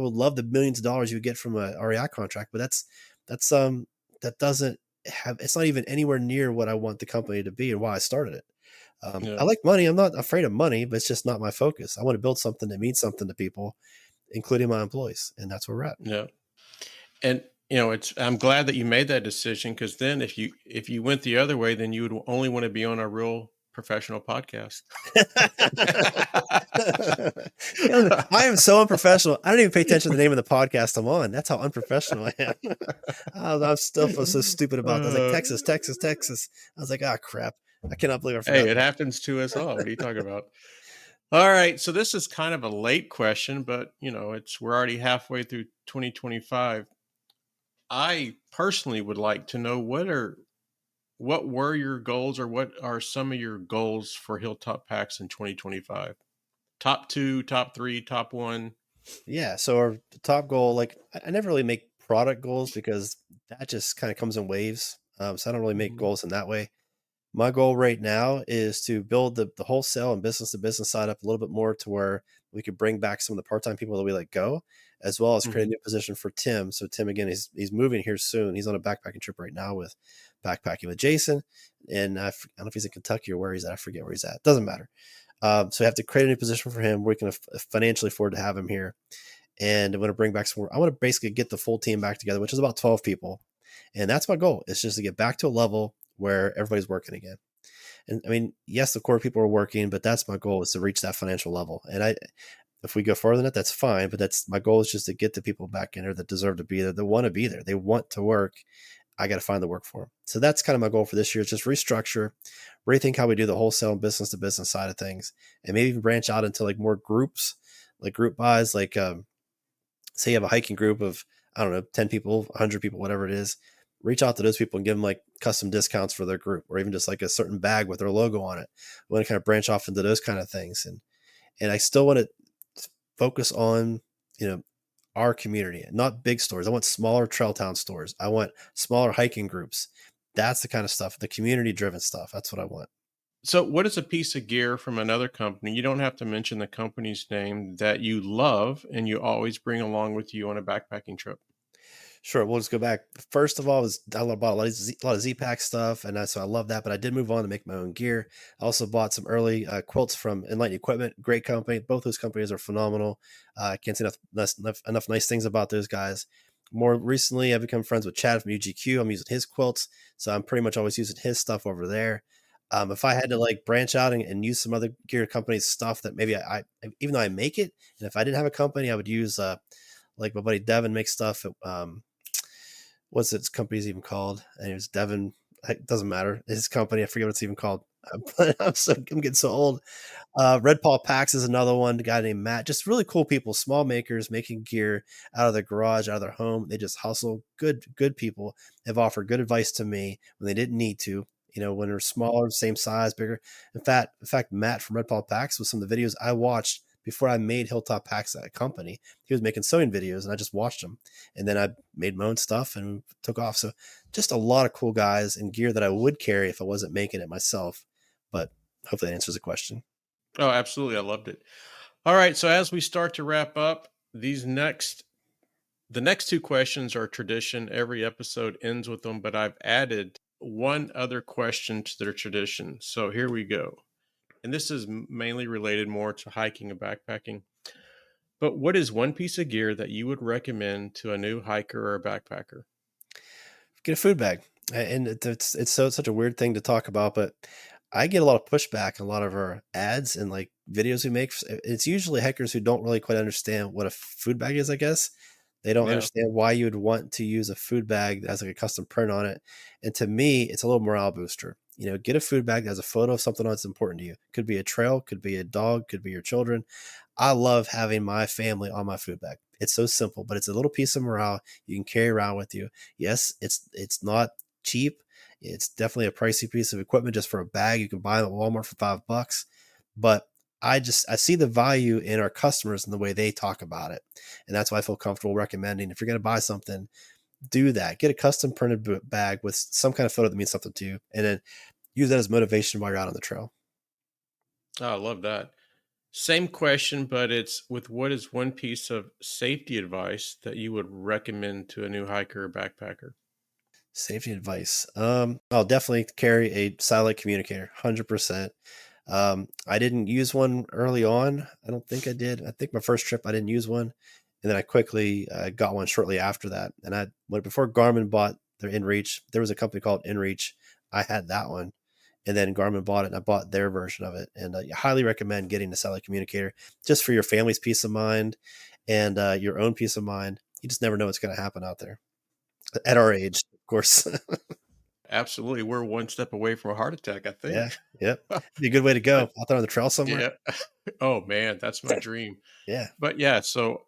would love the millions of dollars you would get from a REI contract, but that's that doesn't have, it's not even anywhere near what I want the company to be and why I started it. I Yeah. like money. I'm not afraid of money, but it's just not my focus. I want to build something that means something to people, including my employees, and that's where we're Yeah. And it's I'm glad that you made that decision, because then if you went the other way, then you would only want to be on a real professional podcast. I am so unprofessional. I don't even pay attention to the name of the podcast I'm on. That's how unprofessional I am. I'm still feel so stupid about that. I was like, Uh, Texas, Texas, Texas. I was like, ah, crap. I cannot believe I hey, forgot it that. happens to us all. What are you talking about? All right, so this is kind of a late question, but we're already halfway through 2025. I personally would like to know what were your goals, or what are some of your goals for Hilltop Packs in 2025? Top 2, top 3, top 1? Yeah. So our top goal, like, I never really make product goals because that just kind of comes in waves. So I don't really make Mhm, goals in that way. My goal right now is to build the wholesale and business to business side up a little bit more to where we could bring back some of the part time people that we let go, as well as create a mhm. new position for Tim. So Tim, again, he's moving here soon. He's on a backpacking trip right now with backpacking with Jason, and I don't know if he's in Kentucky or where he's at. I forget where he's at. Doesn't matter. So we have to create a new position for him. We can financially afford to have him here, and I want to bring back some more. I want to basically get the full team back together, which is about 12 people. And that's my goal. It's just to get back to a level where everybody's working again. And I mean, yes, the core people are working, but that's my goal, is to reach that financial level. And if we go further than that, that's fine. But that's my goal, is just to get the people back in there that deserve to be there, that want to be there. They want to work. I got to find the work for them. So that's kind of my goal for this year, is just restructure, rethink how we do the wholesale and business to business side of things, and maybe even branch out into like more groups, like group buys, like say you have a hiking group of, I don't know, 10 people, 100 people, whatever it is, reach out to those people and give them like custom discounts for their group, or even just like a certain bag with their logo on it. We want to kind of branch off into those kind of things. And I still want to focus on, you know, our community, not big stores. I want smaller trail town stores. I want smaller hiking groups. That's the kind of stuff, the community driven stuff. That's what I want. So, what is a piece of gear from another company? You don't have to mention the company's name that you love and you always bring along with you on a backpacking trip. Sure, we'll just go back. First of all, was I bought a lot of Z-Pack stuff, and so I love that. But I did move on to make my own gear. I also bought some early quilts from Enlightened Equipment, great company. Both those companies are phenomenal. I can't say enough nice things about those guys. More recently, I've become friends with Chad from UGQ. I'm using his quilts, so I'm pretty much always using his stuff over there. If I had to like branch out and use some other gear companies stuff that maybe even though I make it, and if I didn't have a company, I would use like my buddy Devin makes stuff at what's its company's even called? And it was Devin. It doesn't matter. His company. I forget what it's even called. I'm getting so old. Red Paul Packs is another one. A guy named Matt. Just really cool people, small makers making gear out of their garage, out of their home. They just hustle. Good people have offered good advice to me when they didn't need to. You know, when they're smaller, same size, bigger. In fact, Matt from Red Paul Packs was some of the videos I watched before I made HillTop Packs at a company. He was making sewing videos, and I just watched them. And then I made my own stuff and took off. So just a lot of cool guys and gear that I would carry if I wasn't making it myself. But hopefully that answers the question. Oh, absolutely. I loved it. All right. So, as we start to wrap up, the next two questions are tradition. Every episode ends with them, but I've added one other question to their tradition. So, here we go. And this is mainly related more to hiking and backpacking. But what is one piece of gear that you would recommend to a new hiker or a backpacker? Get a food bag. And it's such a weird thing to talk about, but I get a lot of pushback on a lot of our ads and like videos we make. It's usually hikers who don't really quite understand what a food bag is, I guess. They don't Yeah. understand why you would want to use a food bag that has like a custom print on it. And to me, it's a little morale booster. You know, get a food bag that has a photo of something that's important to you. Could be a trail, could be a dog, could be your children. I love having my family on my food bag. It's so simple, but it's a little piece of morale you can carry around with you. Yes, it's not cheap. It's definitely a pricey piece of equipment just for a bag. You can buy them at Walmart for $5, but I see the value in our customers and the way they talk about it. And that's why I feel comfortable recommending, if you're going to buy something, do that. Get a custom printed bag with some kind of photo that means something to you, and then use that as motivation while you're out on the trail. Oh, I love that. Same question, but it's with what is one piece of safety advice that you would recommend to a new hiker or backpacker? Safety advice. I'll definitely carry a satellite communicator, 100%. I didn't use one early on. I don't think I did. I think my first trip I didn't use one, and then I quickly got one shortly after that. And before Garmin bought their InReach, there was a company called InReach. I had that one, and then Garmin bought it, and I bought their version of it. And I highly recommend getting a satellite communicator just for your family's peace of mind and your own peace of mind. You just never know what's going to happen out there at our age, of course. Absolutely. We're one step away from a heart attack, I Yeah. think. Yep. Be a good way to go But out there on the trail somewhere. yeah. Oh man, that's my dream. Yeah. But yeah, so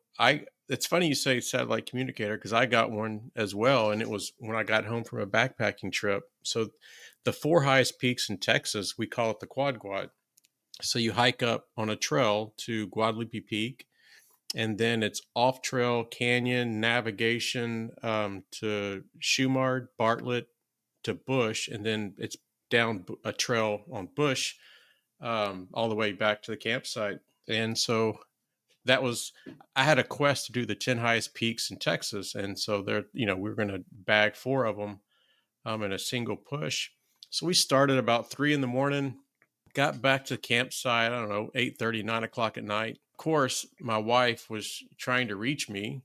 it's funny you say satellite communicator because I got one as well. And it was when I got home from a backpacking trip. So the four highest peaks in Texas, we call it the Quad Quad. So you hike up on a trail to Guadalupe Peak, and then it's off trail canyon navigation to Shumard, Bartlett to Bush, and then it's down a trail on Bush all the way back to the campsite. And so that was, I had a quest to do the 10 highest peaks in Texas. And so there, we were going to bag four of them in a single push. So we started about 3 in the morning, got back to the campsite, I don't know, 8:30, 9 o'clock at night. Of course, my wife was trying to reach me,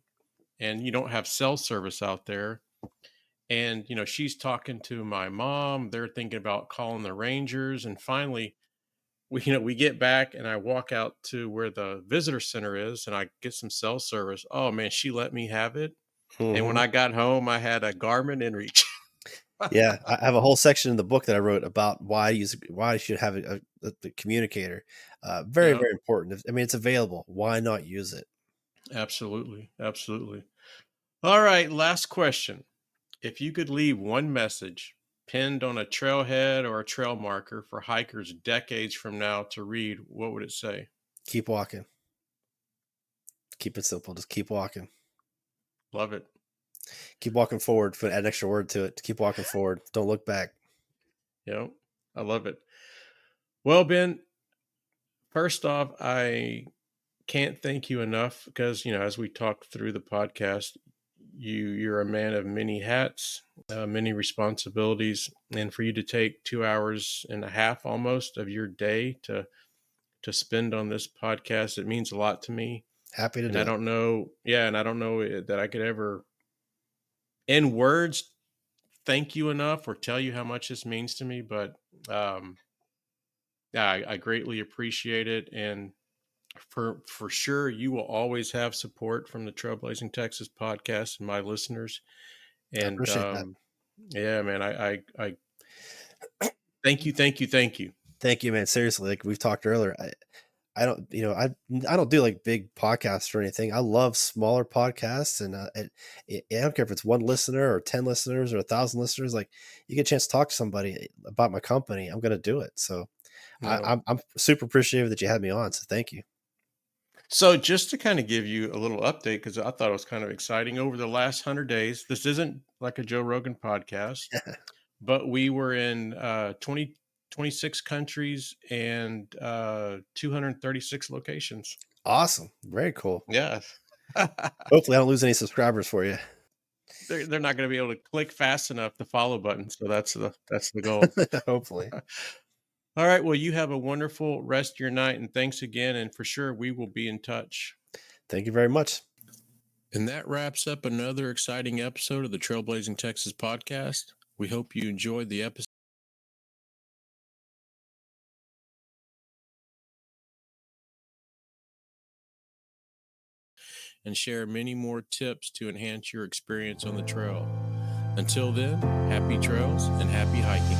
and you don't have cell service out there. And, she's talking to my mom. They're thinking about calling the Rangers. And finally, we get back and I walk out to where the visitor center is and I get some cell service. Oh man, she let me have it. And when Mhm. I got home, I had a Garmin in reach. Yeah, I have a whole section in the book that I wrote about why you should have the communicator. Very, Yeah, very important. I mean, it's available. Why not use it? absolutely. Absolutely. All right. Last question. If you could leave one message pinned on a trailhead or a trail marker for hikers decades from now to read, what would it say? Keep walking. Keep it simple. Just keep walking. Love it. Keep walking forward. Add an extra word to it. Keep walking forward. Don't look back. I love it. Well, Ben, first off, I can't thank you enough because, as we talked through the podcast, you're a man of many hats, many responsibilities, and for you to take 2 hours and a half almost of your day to spend on this podcast, it means a lot to me. Happy to And do I it. don't know, yeah, and I don't know that I could ever, in words, thank you enough or tell you how much this means to me. But yeah, I greatly appreciate it, and for sure, you will always have support from the Trailblazing Texas podcast and my listeners. I And appreciate that. yeah, man, I thank you, thank you, thank you. Thank you, man. Seriously, like we've talked earlier, I don't, I don't do like big podcasts or anything. I love smaller podcasts, and I don't care if it's one listener or 10 listeners or 1,000 listeners. Like you get a chance to talk to somebody about my company, I'm going to do it. So No. I'm super appreciative that you had me on. So thank you. So just to kind of give you a little update, because I thought it was kind of exciting over the last 100 days. This isn't like a Joe Rogan podcast, but we were in 26 countries and 236 locations. Awesome. Very cool. Yeah. Hopefully, I don't lose any subscribers for you. They're not going to be able to click fast enough the follow button. So that's the goal. Hopefully. All right. Well, you have a wonderful rest of your night, and thanks again. And for sure, we will be in touch. Thank you very much. And that wraps up another exciting episode of the Trailblazing Texas podcast. We hope you enjoyed the episode and share many more tips to enhance your experience on the trail. Until then, happy trails and happy hiking.